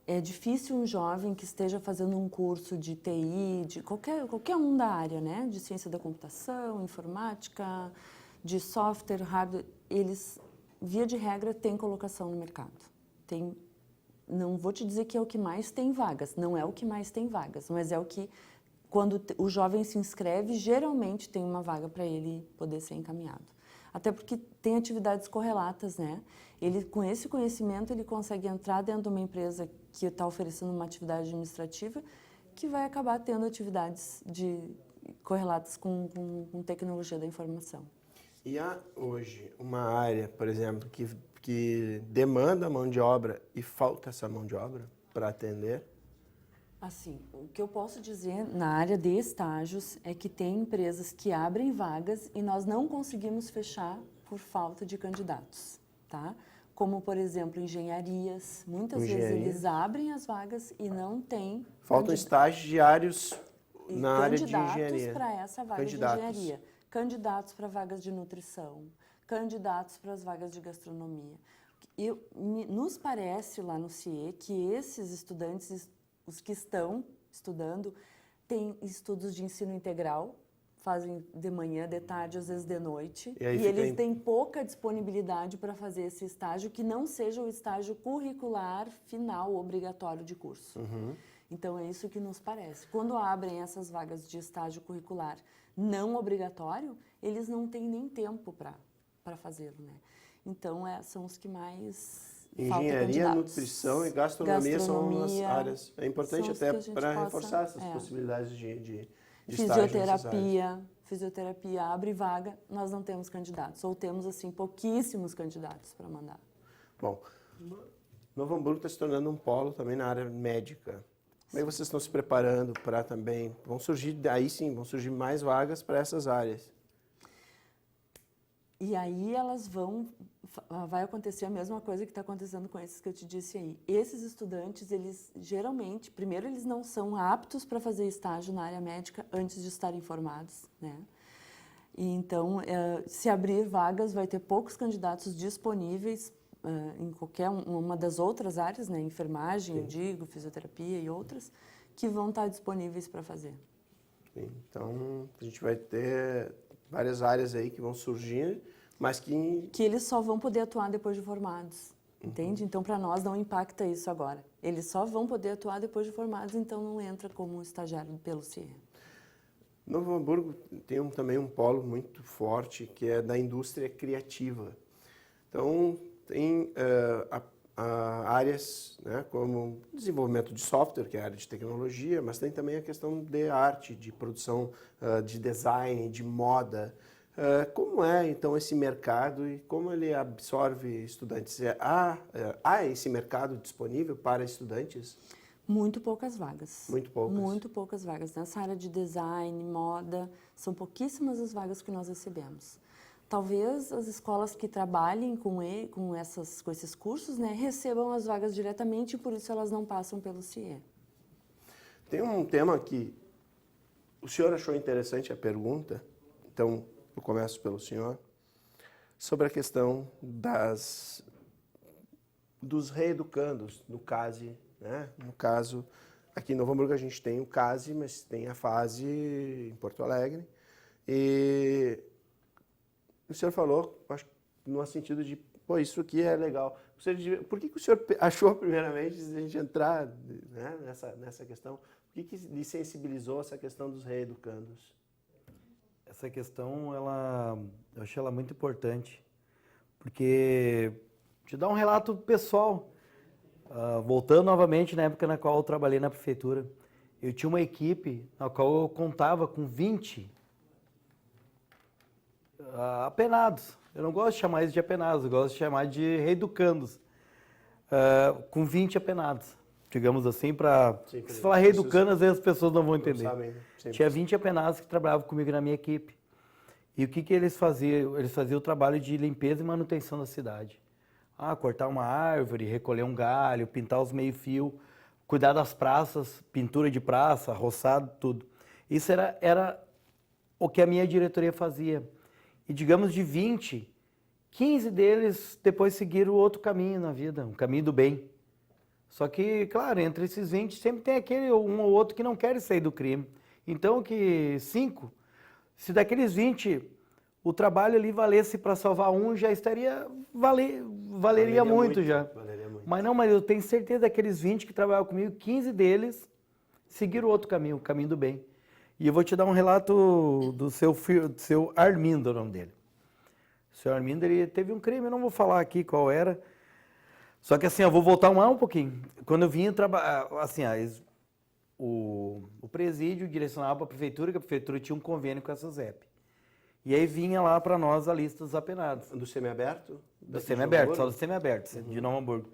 É difícil um jovem que esteja fazendo um curso de TI, de qualquer um da área, né? De ciência da computação, informática, de software, hardware, eles, via de regra, têm colocação no mercado. Não vou te dizer que é o que mais tem vagas, não é o que mais tem vagas, mas é o que, quando o jovem se inscreve, geralmente tem uma vaga para ele poder ser encaminhado. Até porque tem atividades correlatas, né? Ele, com esse conhecimento, ele consegue entrar dentro de uma empresa que está oferecendo uma atividade administrativa que vai acabar tendo atividades correlatas com tecnologia da informação. E há hoje uma área, por exemplo, que demanda mão de obra e falta essa mão de obra para atender? Assim, o que eu posso dizer na área de estágios é que tem empresas que abrem vagas e nós não conseguimos fechar por falta de candidatos, tá? Como, por exemplo, engenharias. Muitas vezes eles abrem as vagas e não tem... Faltam estagiários na área de engenharia. Candidatos para essa vaga de engenharia. Candidatos para vagas de nutrição. Candidatos para as vagas de gastronomia. Nos parece lá no CIE que esses estudantes, os que estão estudando, têm estudos de ensino integral, fazem de manhã, de tarde, às vezes de noite. E eles têm pouca disponibilidade para fazer esse estágio que não seja o estágio curricular final obrigatório de curso. Então, é isso que nos parece. Quando abrem essas vagas de estágio curricular não obrigatório, eles não têm nem tempo para fazê-lo, né? Então, são os que mais engenharia, nutrição e gastronomia são as áreas. É importante até para reforçar essas possibilidades de Fisioterapia abre vaga, nós não temos candidatos, ou temos, assim, pouquíssimos candidatos para mandar. Bom, Novo Hamburgo está se tornando um polo também na área médica. Como é que vocês estão se preparando para também... vão surgir mais vagas para essas áreas. E aí vai acontecer a mesma coisa que está acontecendo com esses que eu te disse aí. Esses estudantes, eles geralmente, primeiro, eles não são aptos para fazer estágio na área médica antes de estarem formados, né? E então, se abrir vagas, vai ter poucos candidatos disponíveis em qualquer uma das outras áreas, né? Enfermagem, eu digo, fisioterapia e outras, que vão estar disponíveis para fazer. Sim. Então, a gente vai ter várias áreas aí que vão surgir, mas que eles só vão poder atuar depois de formados, entende? Então, para nós, não impacta isso agora. Eles só vão poder atuar depois de formados, então não entra como estagiário pelo CIE. Novo Hamburgo tem também um polo muito forte, que é da indústria criativa. Então, tem áreas, né, como desenvolvimento de software, que é a área de tecnologia, mas tem também a questão de arte, de produção, de design, de moda. Como é, então, esse mercado e como ele absorve estudantes? Há esse mercado disponível para estudantes? Muito poucas vagas. Muito poucas. Muito poucas vagas. Nessa área de design, moda, são pouquíssimas as vagas que nós recebemos. Talvez as escolas que trabalhem com esses cursos, né, recebam as vagas diretamente e por isso elas não passam pelo CIE. Tem um tema que o senhor achou interessante a pergunta, então eu começo pelo senhor, sobre a questão dos reeducandos no CASE, né? No caso, aqui em Novo Hamburgo a gente tem o CASE, mas tem a FASE em Porto Alegre. E o senhor falou, acho que no sentido de, pô, isso aqui é legal. Por que o senhor achou, primeiramente, de a gente entrar, né, nessa questão, por que lhe sensibilizou essa questão dos reeducandos? Essa questão, eu achei ela muito importante, porque te dá um relato pessoal. Voltando novamente na época na qual eu trabalhei na prefeitura, eu tinha uma equipe na qual eu contava com 20 apenados. Eu não gosto de chamar isso de apenados, eu gosto de chamar de reeducandos. Com 20 apenados, digamos assim, para se falar reeducando, às vezes as pessoas não vão entender. Sabem, tinha 20 apenados que trabalhavam comigo na minha equipe. E o que eles faziam? Eles faziam o trabalho de limpeza e manutenção da cidade. Cortar uma árvore, recolher um galho, pintar os meio-fio, cuidar das praças, pintura de praça, roçado, tudo. Isso era o que a minha diretoria fazia. E digamos de 20, 15 deles depois seguiram outro caminho na vida, um caminho do bem. Só que, claro, entre esses 20 sempre tem aquele um ou outro que não quer sair do crime. Então, que 5, se daqueles 20... o trabalho ali valesse para salvar um, já estaria, valeria muito já. Valeria muito. Mas eu tenho certeza daqueles 20 que trabalhavam comigo, 15 deles seguiram outro caminho, o caminho do bem. E eu vou te dar um relato do seu Armindo, é o nome dele. O seu Armindo, ele teve um crime, eu não vou falar aqui qual era. Só que assim, eu vou voltar um pouquinho. Quando eu vinha trabalhar, assim, o presídio direcionava para a prefeitura, que a prefeitura tinha um convênio com essa ZEP. E aí vinha lá para nós a lista dos apenados. Do semiaberto? Do semiaberto, só do semiaberto, de Novo Hamburgo.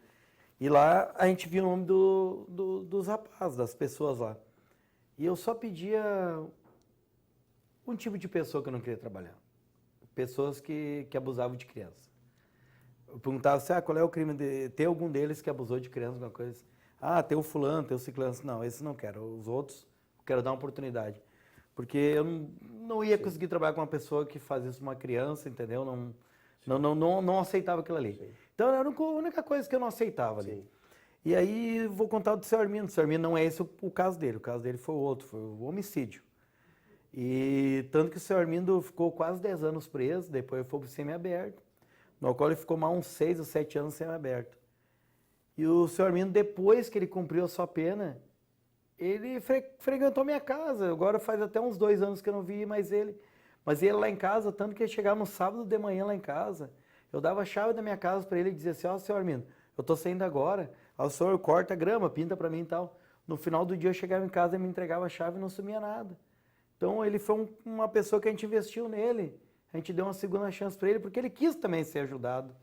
E lá a gente via o nome dos rapazes, das pessoas lá. E eu só pedia um tipo de pessoa que eu não queria trabalhar. Pessoas que abusavam de criança. Eu perguntava assim, qual é o crime? Tem algum deles que abusou de criança, alguma coisa? Tem o fulano, tem o ciclano. Não, esse não quero. Os outros, quero dar uma oportunidade. Porque eu não ia conseguir trabalhar com uma pessoa que fazia isso com uma criança, entendeu? Não aceitava aquilo ali. Sim. Então era a única coisa que eu não aceitava ali. Sim. E aí vou contar do seu Armindo. O seu Armindo não é esse o caso dele. O caso dele foi o outro, foi o homicídio. E tanto que o seu Armindo ficou quase 10 anos preso, depois foi para o semiaberto, no qual ele ficou mais uns 6 ou 7 anos semiaberto. E o seu Armindo, depois que ele cumpriu a sua pena, ele frequentou minha casa. Agora faz até uns 2 anos que eu não vi mais ele. Mas ele lá em casa, tanto que ele chegava no sábado de manhã lá em casa, eu dava a chave da minha casa para ele e dizia assim, seu Armindo, eu tô saindo agora, o senhor corta a grama, pinta para mim e tal. No final do dia eu chegava em casa e me entregava a chave e não sumia nada. Então ele foi uma pessoa que a gente investiu nele, a gente deu uma segunda chance para ele, porque ele quis também ser ajudado.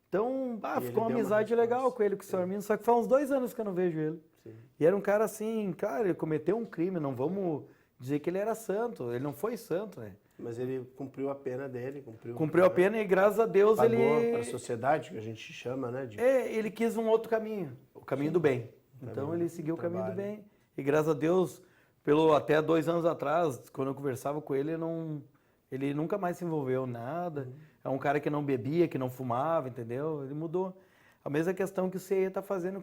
Então, ficou uma amizade legal com ele, com o seu Armindo, só que faz uns 2 anos que eu não vejo ele. Sim. E era um cara assim, cara, ele cometeu um crime, não vamos dizer que ele era santo, ele não foi santo, né? Mas ele cumpriu a pena dele, cumpriu a pena e graças a Deus pagou ele... para a sociedade, que a gente chama, né? Ele quis um outro caminho, o caminho do bem. Então ele seguiu o caminho do bem. E graças a Deus, até 2 anos atrás, quando eu conversava com ele, ele nunca mais se envolveu em nada. É um cara que não bebia, que não fumava, entendeu? Ele mudou. A mesma questão que o CIE está fazendo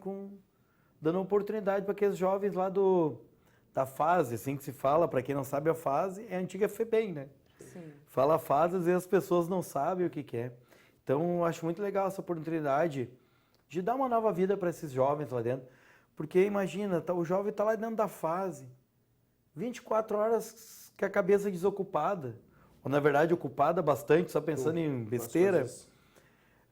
dando oportunidade para aqueles jovens lá da fase, assim que se fala, para quem não sabe a fase, é a antiga FEBEM, né? Sim. Fala a fase, às vezes as pessoas não sabem o que é. Então, eu acho muito legal essa oportunidade de dar uma nova vida para esses jovens lá dentro. Porque imagina, o jovem está lá dentro da fase, 24 horas com a cabeça desocupada, ou na verdade ocupada bastante, só pensando em besteira.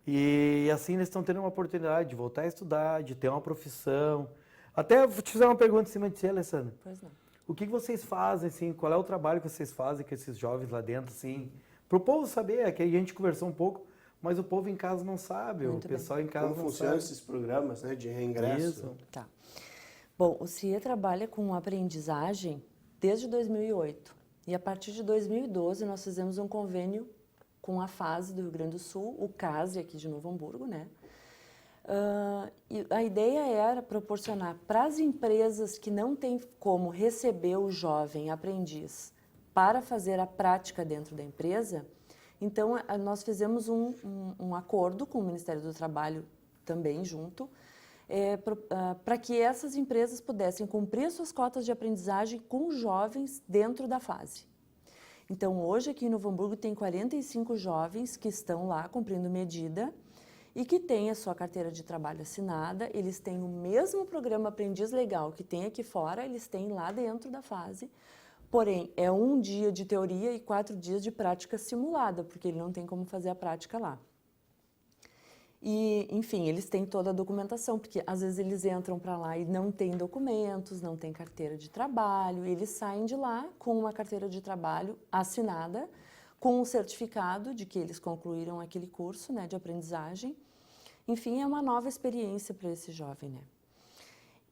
E assim eles estão tendo uma oportunidade de voltar a estudar, de ter uma profissão. Até vou te fazer uma pergunta em cima de ti, Alessandra. Pois não. O que vocês fazem, assim, qual é o trabalho que vocês fazem com esses jovens lá dentro, assim, para o povo saber, é que a gente conversou um pouco, mas o povo em casa não sabe, Muito o bem. pessoal em casa Como não funcionam sabe. esses programas, né, de reingresso? Isso. Tá. Bom, o CIE trabalha com aprendizagem desde 2008. E a partir de 2012 nós fizemos um convênio com a FASE do Rio Grande do Sul, o CASE aqui de Novo Hamburgo, né? E a ideia era proporcionar para as empresas que não têm como receber o jovem aprendiz para fazer a prática dentro da empresa. Então, nós fizemos um acordo com o Ministério do Trabalho também junto, para que essas empresas pudessem cumprir suas cotas de aprendizagem com jovens dentro da fase. Então, hoje aqui em Novo Hamburgo tem 45 jovens que estão lá cumprindo medida e que têm a sua carteira de trabalho assinada, eles têm o mesmo programa Aprendiz Legal que tem aqui fora, eles têm lá dentro da fase, porém é 1 dia de teoria e 4 dias de prática simulada, porque ele não tem como fazer a prática lá. E, enfim, eles têm toda a documentação, porque às vezes eles entram para lá e não têm documentos, não têm carteira de trabalho, e eles saem de lá com uma carteira de trabalho assinada, com um certificado de que eles concluíram aquele curso, né, de aprendizagem. Enfim, é uma nova experiência para esse jovem, né?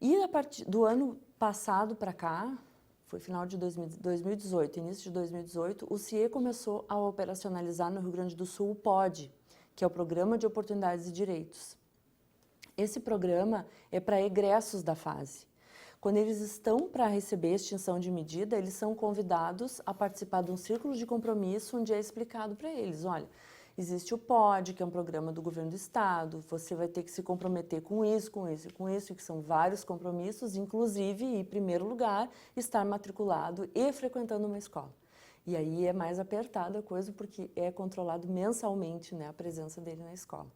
E a partir do ano passado para cá, foi final de 2018, início de 2018, o CIE começou a operacionalizar no Rio Grande do Sul o POD, que é o Programa de Oportunidades e Direitos. Esse programa é para egressos da fase. Quando eles estão para receber a extinção de medida, eles são convidados a participar de um círculo de compromisso onde é explicado para eles, olha, existe o POD, que é um programa do governo do estado, você vai ter que se comprometer com isso, com isso e com isso, que são vários compromissos, inclusive, em primeiro lugar, estar matriculado e frequentando uma escola. E aí é mais apertada a coisa, porque é controlado mensalmente, né, a presença dele na escola.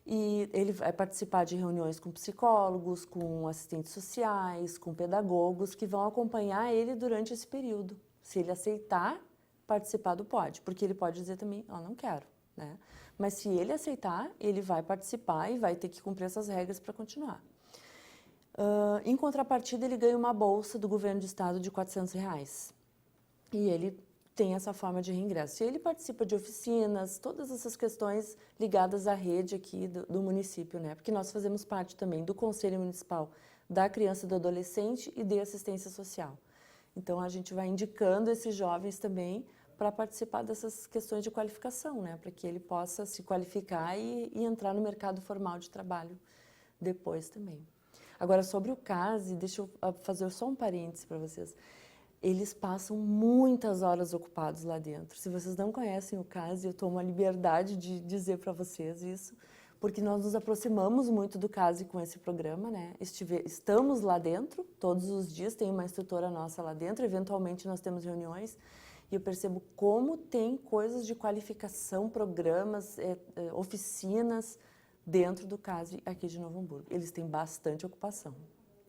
E ele vai participar de reuniões com psicólogos, com assistentes sociais, com pedagogos, que vão acompanhar ele durante esse período, se ele aceitar participar do POD, porque ele pode dizer também, não quero, né? Mas se ele aceitar, ele vai participar e vai ter que cumprir essas regras para continuar. Em contrapartida, ele ganha uma bolsa do governo do estado de R$400. E ele tem essa forma de reingresso. E ele participa de oficinas, todas essas questões ligadas à rede aqui do município, né? Porque nós fazemos parte também do Conselho Municipal da Criança e do Adolescente e de Assistência Social. Então, a gente vai indicando esses jovens também para participar dessas questões de qualificação, né? Para que ele possa se qualificar e entrar no mercado formal de trabalho depois também. Agora, sobre o CASE, deixa eu fazer só um parênteses para vocês. Eles passam muitas horas ocupados lá dentro. Se vocês não conhecem o CASE, eu tomo a liberdade de dizer para vocês isso, porque nós nos aproximamos muito do CASE com esse programa, né? Estamos lá dentro, todos os dias tem uma instrutora nossa lá dentro, eventualmente nós temos reuniões, e eu percebo como tem coisas de qualificação, programas, oficinas dentro do CASE aqui de Novo Hamburgo. Eles têm bastante ocupação.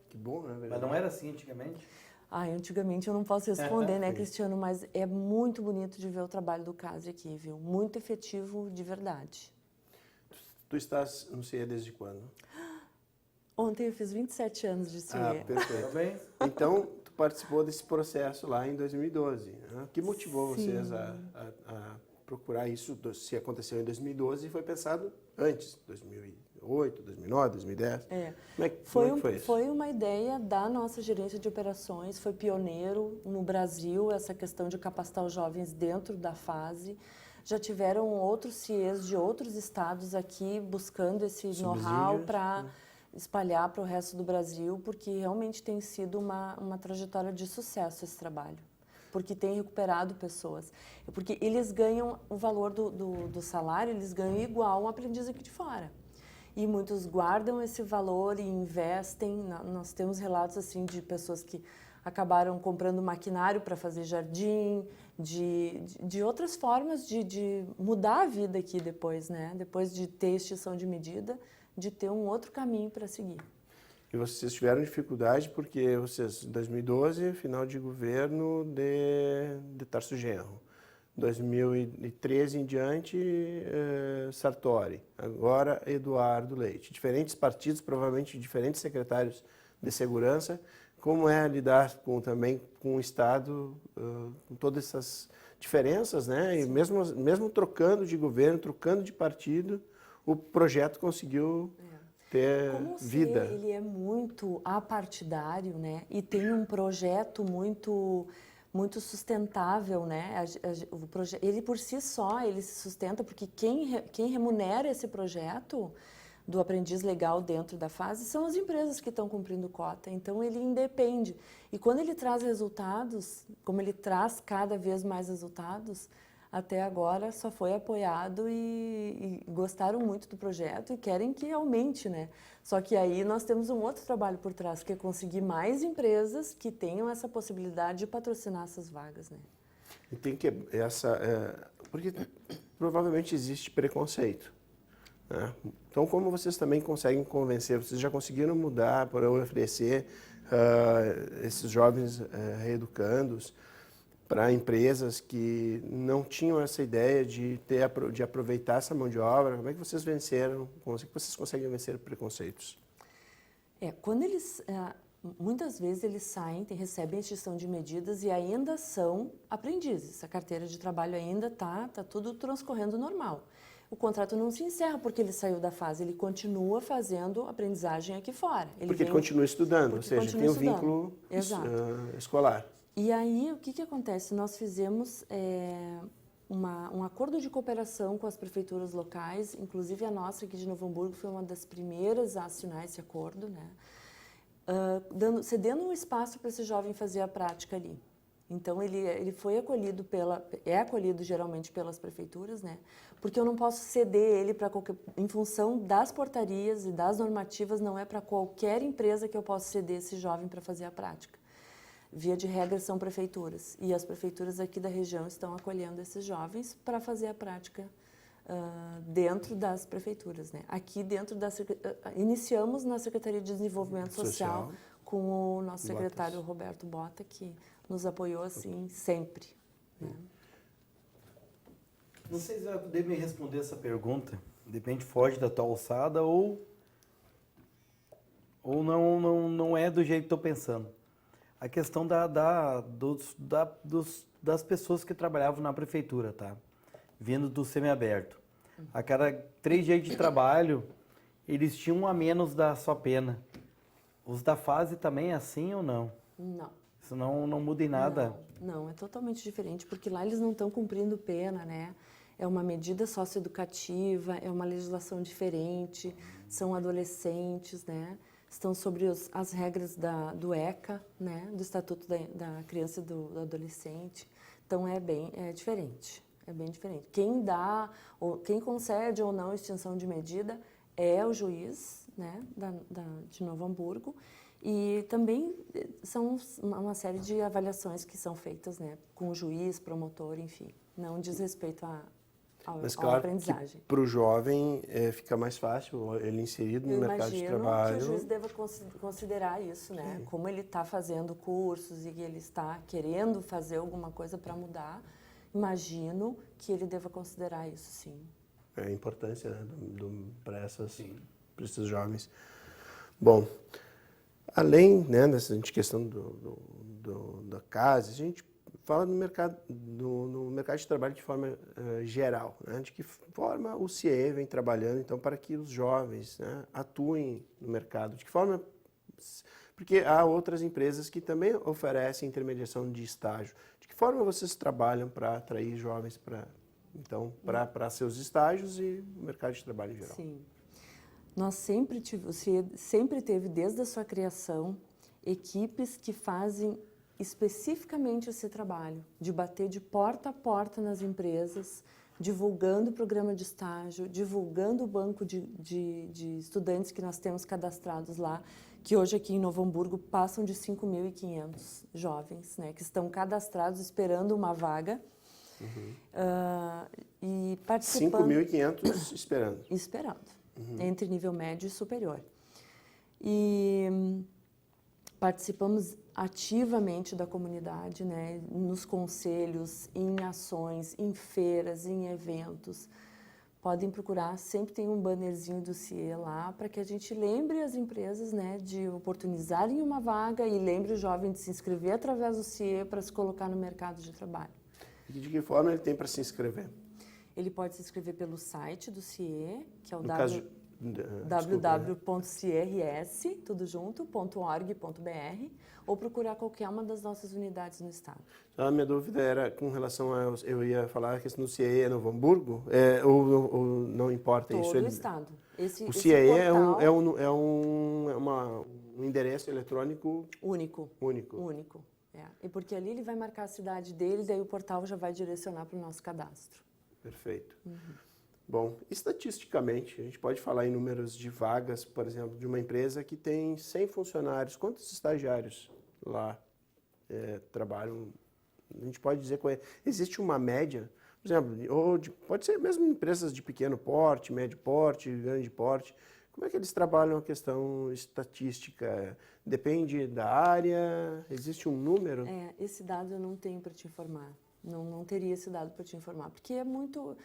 Que bom, né? Mas não era assim antigamente? Antigamente eu não posso responder, né, Cristiano, mas é muito bonito de ver o trabalho do CASE aqui, viu? Muito efetivo de verdade. Tu estás no CIE desde quando? Ontem eu fiz 27 anos de CIE. Perfeito. Tá bem? Então, tu participou desse processo lá em 2012. Né? O que motivou vocês a procurar isso? Se aconteceu em 2012 e foi pensado antes, 2008, 2009, 2010? Como é que foi isso? Foi uma ideia da nossa gerência de operações, foi pioneiro no Brasil essa questão de capacitar os jovens dentro da fase. Já tiveram outros CIEs de outros estados aqui buscando esse know-how para espalhar para o resto do Brasil, porque realmente tem sido uma trajetória de sucesso esse trabalho, porque tem recuperado pessoas. Porque eles ganham o valor do salário, eles ganham igual um aprendiz aqui de fora. E muitos guardam esse valor e investem. Nós temos relatos assim de pessoas que acabaram comprando maquinário para fazer jardim, de outras formas de mudar a vida aqui depois, né? Depois de ter extinção de medida, de ter um outro caminho para seguir. E vocês tiveram dificuldade porque vocês, em 2012, final de governo de Tarso Genro. 2013 em diante, Sartori, agora Eduardo Leite. Diferentes partidos, provavelmente diferentes secretários de segurança. Como é lidar também com o Estado, com todas essas diferenças, né? E mesmo trocando de governo, trocando de partido, o projeto conseguiu ter Como vida. Ele é muito apartidário, né? E tem um projeto muito sustentável, né? Ele por si só, ele se sustenta porque quem remunera esse projeto do aprendiz legal dentro da fase são as empresas que estão cumprindo cota. Então, ele independe. E quando ele traz resultados, como ele traz cada vez mais resultados, até agora só foi apoiado e gostaram muito do projeto e querem que aumente, né? Só que aí nós temos um outro trabalho por trás, que é conseguir mais empresas que tenham essa possibilidade de patrocinar essas vagas, né? E tem que porque provavelmente existe preconceito, né? Então, como vocês também conseguem convencer? Vocês já conseguiram mudar para oferecer esses jovens reeducandos para empresas que não tinham essa ideia de aproveitar essa mão de obra? Como é que vocês venceram? Como é que vocês conseguem vencer preconceitos? Quando eles muitas vezes eles saem, recebem a extinção de medidas e ainda são aprendizes. A carteira de trabalho ainda tá tudo transcorrendo normal. O contrato não se encerra porque ele saiu da fase, ele continua fazendo aprendizagem aqui fora. Porque ele continua estudando, ou seja, tem um vínculo escolar. E aí, o que acontece? Nós fizemos um acordo de cooperação com as prefeituras locais, inclusive a nossa aqui de Novo Hamburgo foi uma das primeiras a assinar esse acordo, né? Cedendo um espaço para esse jovem fazer a prática ali. Então, ele foi acolhido é acolhido geralmente pelas prefeituras, né? Porque eu não posso ceder ele em função das portarias e das normativas, não é para qualquer empresa que eu possa ceder esse jovem para fazer a prática. Via de regra, são prefeituras. E as prefeituras aqui da região estão acolhendo esses jovens para fazer a prática dentro das prefeituras, né? Aqui dentro iniciamos na Secretaria de Desenvolvimento Social com o nosso secretário Roberto Bota, que nos apoiou assim sempre, né? Não sei se vai poder me responder essa pergunta. De repente foge da tua alçada ou não é do jeito que estou pensando. A questão das pessoas que trabalhavam na prefeitura, tá? Vindo do semiaberto. A cada 3 dias de trabalho, eles tinham um a menos da sua pena. Os da fase também é assim ou não? Não. Isso não muda em nada? Não, é totalmente diferente, porque lá eles não estão cumprindo pena, né? É uma medida socioeducativa, é uma legislação diferente, são adolescentes, né? Estão sobre as regras do ECA, né? Do Estatuto da Criança e do Adolescente. Então, é diferente, é bem diferente. Quem concede ou não extinção de medida é o juiz, né? De Novo Hamburgo. E também são uma série de avaliações que são feitas, né? Com o juiz, promotor, enfim. Não diz respeito à aprendizagem. Para o jovem fica mais fácil ele inserido no mercado de trabalho. Eu imagino que o juiz deva considerar isso, né? Como ele está fazendo cursos e ele está querendo fazer alguma coisa para mudar, imagino que ele deva considerar isso, sim. É a importância, né, para esses jovens. Bom, além, né, dessa questão da casa, a gente fala no mercado de trabalho de forma geral, né? De que forma o CIE vem trabalhando, então, para que os jovens, né, atuem no mercado, de que forma... Porque há outras empresas que também oferecem intermediação de estágio. De que forma vocês trabalham para atrair jovens para seus estágios e o mercado de trabalho em geral? Sim. Nós o CIE sempre teve, desde a sua criação, equipes que fazem especificamente esse trabalho, de bater de porta a porta nas empresas, divulgando o programa de estágio, divulgando o banco de estudantes que nós temos cadastrados lá, que hoje aqui em Novo Hamburgo passam de 5.500 jovens, né, que estão cadastrados esperando uma vaga. E participando... 5.500 esperando. Esperando, entre nível médio e superior. E Participamos ativamente da comunidade, né? Nos conselhos, em ações, em feiras, em eventos. Podem procurar, sempre tem um bannerzinho do CIE lá, para que a gente lembre as empresas, né, de oportunizarem uma vaga e lembre o jovem de se inscrever através do CIE para se colocar no mercado de trabalho. E de que forma ele tem para se inscrever? Ele pode se inscrever pelo site do CIE, que é o www.cirs.org.br, ou procurar qualquer uma das nossas unidades no estado. A minha dúvida era com relação a... Eu ia falar a questão do CIE é Novo Hamburgo, ou não importa Todo isso? o estado. O CIE portal é um endereço eletrônico único. único. É. E porque ali ele vai marcar a cidade dele, daí o portal já vai direcionar para o nosso cadastro. Perfeito. Bom, estatisticamente, a gente pode falar em números de vagas, por exemplo, de uma empresa que tem 100 funcionários. Quantos estagiários lá trabalham? A gente pode dizer qual é. Existe uma média, por exemplo, pode ser mesmo empresas de pequeno porte, médio porte, grande porte. Como é que eles trabalham a questão estatística? Depende da área? Existe um número? Esse dado eu não tenho para te informar. Não teria esse dado para te informar, porque é muito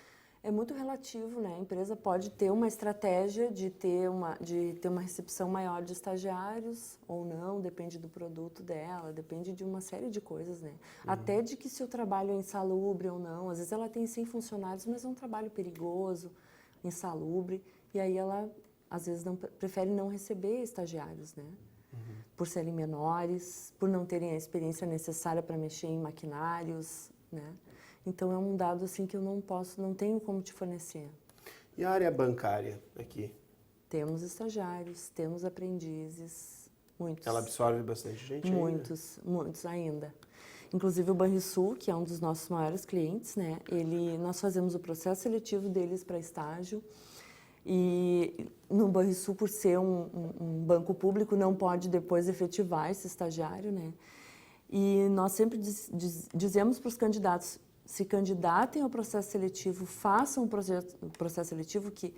relativo, né? A empresa pode ter uma estratégia de ter uma recepção maior de estagiários ou não, depende do produto dela, depende de uma série de coisas, né? Até de que se o trabalho é insalubre ou não. Às vezes ela tem 100 funcionários, mas é um trabalho perigoso, insalubre, e aí ela, às vezes, prefere não receber estagiários, né? Por serem menores, por não terem a experiência necessária para mexer em maquinários, né? Então é um dado assim que eu não tenho como te fornecer. E a área bancária aqui? Temos estagiários, temos aprendizes, muitos. Ela absorve bastante gente Muitos ainda. Inclusive o Banrisul, que é um dos nossos maiores clientes, né? Nós fazemos o processo seletivo deles para estágio. E no Banrisul, por ser um banco público, não pode depois efetivar esse estagiário, né? E nós sempre dizemos para os candidatos, se candidatem ao processo seletivo, façam um processo seletivo que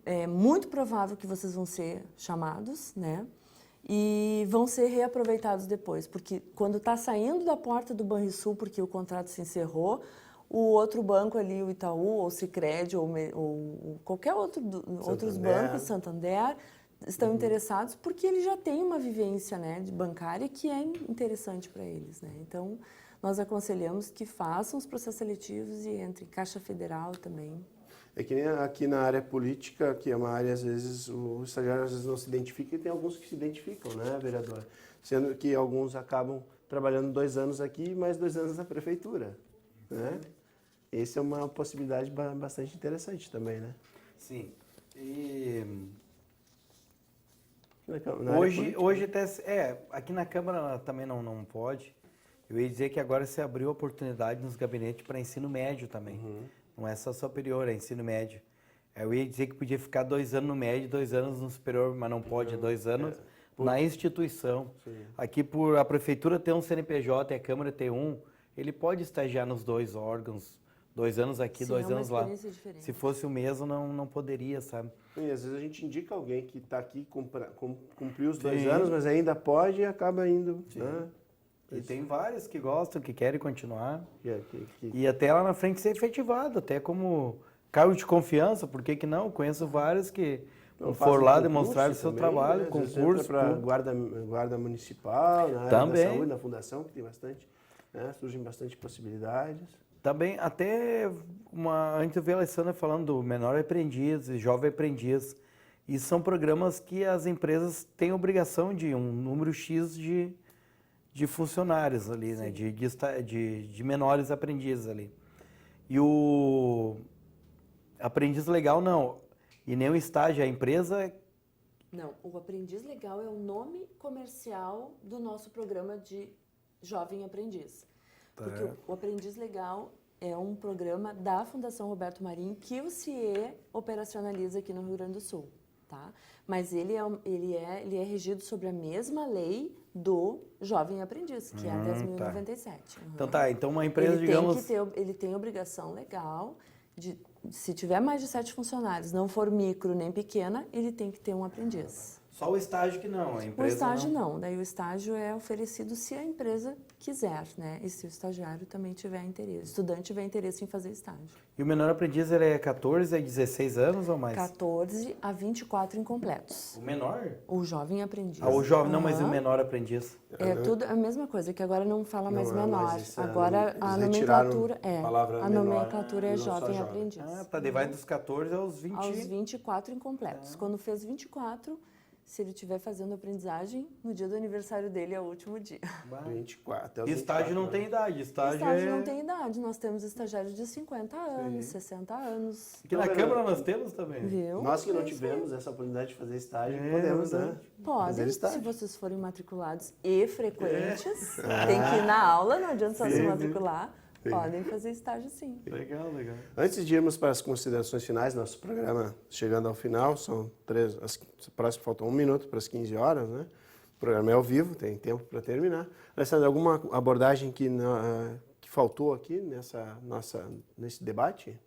é muito provável que vocês vão ser chamados, né? E vão ser reaproveitados depois, porque quando está saindo da porta do Banrisul, porque o contrato se encerrou, o outro banco ali, o Itaú, ou o Sicredi, ou qualquer outros bancos, Santander, estão interessados porque eles já têm uma vivência, né, de bancária que é interessante para eles, né? Então, nós aconselhamos que façam os processos seletivos e entrem. Caixa Federal também. É que nem aqui na área política, que é uma área, às vezes, o estagiário às vezes não se identifica, e tem alguns que se identificam, né, vereadora? Sendo que alguns acabam trabalhando 2 anos aqui, mais 2 anos na prefeitura, né? Essa é uma possibilidade bastante interessante também, né? Sim. E hoje até, aqui na Câmara também não pode. Eu ia dizer que agora se abriu a oportunidade nos gabinetes para ensino médio também. Não é só superior, é ensino médio. Eu ia dizer que podia ficar 2 anos no médio, 2 anos no superior, mas não pode, 2 anos na instituição. Sim. Aqui, por a prefeitura ter um CNPJ e a Câmara ter um, ele pode estagiar nos 2 órgãos. 2 anos aqui, 2 anos lá. Diferente. Se fosse o mesmo, não poderia, sabe? E às vezes a gente indica alguém que está aqui, cumpriu os 2 anos, mas ainda pode e acaba indo. Né? E tem vários que gostam, que querem continuar. Que... E até lá na frente ser efetivado, até como cargo de confiança, por que não? Conheço vários que for lá demonstrar o seu trabalho, né? concurso. Para guarda municipal, na área também. da saúde, na fundação, que tem bastante, né? Surgem bastante possibilidades. Também, até antes eu vi a Alessandra falando do menor aprendiz e jovem aprendiz. E são programas que as empresas têm obrigação de um número X de funcionários ali, né? De menores aprendizes ali. E o aprendiz legal não. E nem o estágio, a empresa... Não, o aprendiz legal é o nome comercial do nosso programa de jovem aprendiz. Porque o Aprendiz Legal é um programa da Fundação Roberto Marinho que o CIE operacionaliza aqui no Rio Grande do Sul, tá? Mas ele é regido sobre a mesma lei do Jovem Aprendiz, que é a 10.097. Então uma empresa, Ele tem obrigação legal se tiver mais de 7 funcionários, não for micro nem pequena, ele tem que ter um aprendiz. Só o estágio que não, a O empresa estágio não, daí o estágio é oferecido se a empresa quiser, né? E se o estagiário também tiver interesse, o estudante tiver interesse em fazer estágio. E o menor aprendiz ele é 14 a 16 anos ou mais? 14 a 24 incompletos. O menor? O jovem aprendiz. Ah, o jovem, não, mas o Aham. menor aprendiz. É tudo a mesma coisa, que agora não fala mais Não é menor. mais isso, Agora a eles retiraram nomenclatura a palavra a menor, nomenclatura é não só jovem jovem. aprendiz. Ah, para daí vai dos 14 aos 20. Aos 24 incompletos. Quando fez 24, se ele estiver fazendo aprendizagem, no dia do aniversário dele é o último dia. 24. Até os E estágio 24, não né? tem idade, estágio, Estágio é... não tem idade. Nós temos estagiários de 50 anos, 60 anos. Que na Câmara nós temos também. Viu? Nós que não É isso aí. tivemos essa oportunidade de fazer estágio, É, podemos, né? verdade. Fazer Podem, estágio. se vocês forem matriculados e frequentes, tem que ir na aula, não adianta só se matricular, podem fazer estágio sim. Legal, legal. Antes de irmos para as considerações finais, nosso programa chegando ao final, são próximo faltam 1 minuto para as 15 horas, né? O programa é ao vivo, tem tempo para terminar. Alessandra, alguma abordagem que faltou aqui nesse debate?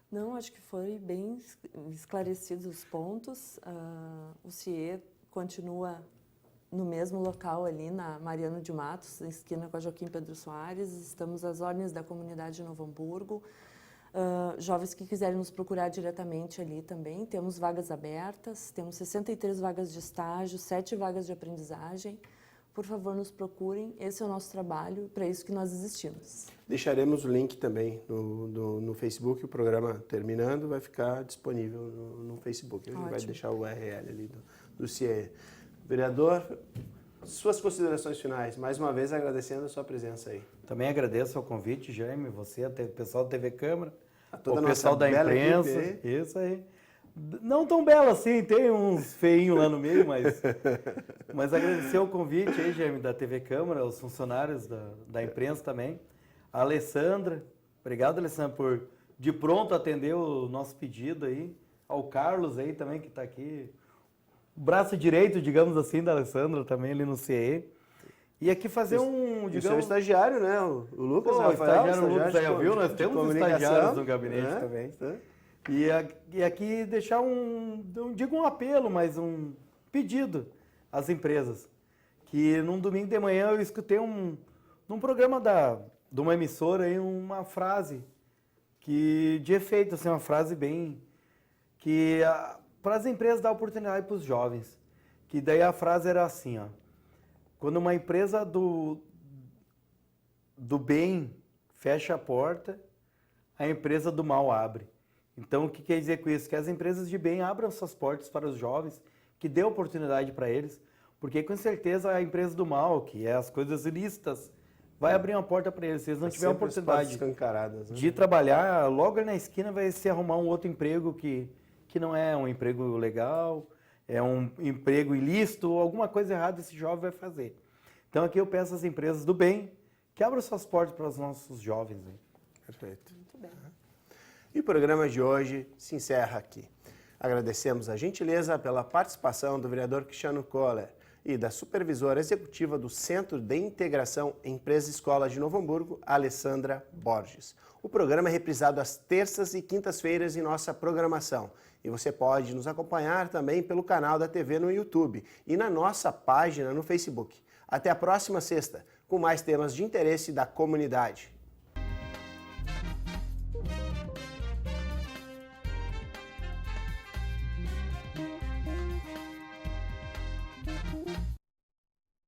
Não, acho que foi bem esclarecidos os pontos. O CIE continua no mesmo local ali, na Mariano de Matos, na esquina com a Joaquim Pedro Soares. Estamos às ordens da comunidade de Novo Hamburgo. Jovens que quiserem nos procurar diretamente ali também. Temos vagas abertas, temos 63 vagas de estágio, 7 vagas de aprendizagem. Por favor, nos procurem. Esse é o nosso trabalho, para isso que nós existimos. Deixaremos o link também no Facebook. O programa terminando vai ficar disponível no Facebook. A gente vai Ótimo. deixar o URL ali do CIE. Vereador, suas considerações finais. Mais uma vez agradecendo a sua presença aí. Também agradeço o convite, Jaime, você, o pessoal da TV Câmara, toda a o pessoal nossa da bela imprensa. equipe aí. Isso aí. Não tão belo assim, tem uns feinhos lá no meio, mas agradecer o convite aí, Jaime, da TV Câmara, os funcionários da imprensa também. A Alessandra, obrigado, Alessandra, por de pronto atender o nosso pedido aí. Ao Carlos aí também, que está aqui. O braço direito, digamos assim, da Alessandra também ali no CIE. E aqui fazer E o seu digamos... estagiário, né? O Lucas Pô, Rafael, estagiário Lucas, de já viu? Nós de temos comunicação, estagiários no gabinete né? também. Tá. E aqui deixar não digo um apelo, mas um pedido às empresas. Que num domingo de manhã eu escutei num programa de uma emissora aí uma frase de efeito, assim, uma frase bem... que para as empresas dar oportunidade para os jovens. Que daí a frase era assim, ó. Quando uma empresa do bem fecha a porta, a empresa do mal abre. Então, o que quer dizer com isso? Que as empresas de bem abram suas portas para os jovens, que dê oportunidade para eles, porque com certeza a empresa do mal, que é as coisas ilícitas, vai abrir uma porta para eles. Se eles não tiverem Sempre as oportunidade portas escancaradas, né? de trabalhar, logo na esquina vai se arrumar um outro emprego que não é um emprego legal, é um emprego ilícito, ou alguma coisa errada esse jovem vai fazer. Então aqui eu peço às empresas do bem que abram suas portas para os nossos jovens. Aí. Perfeito. Muito bem. E o programa de hoje se encerra aqui. Agradecemos a gentileza pela participação do vereador Cristiano Koller e da supervisora executiva do Centro de Integração Empresa Escola de Novo Hamburgo, Alessandra Borges. O programa é reprisado às terças e quintas-feiras em nossa programação. E você pode nos acompanhar também pelo canal da TV no YouTube e na nossa página no Facebook. Até a próxima sexta, com mais temas de interesse da comunidade.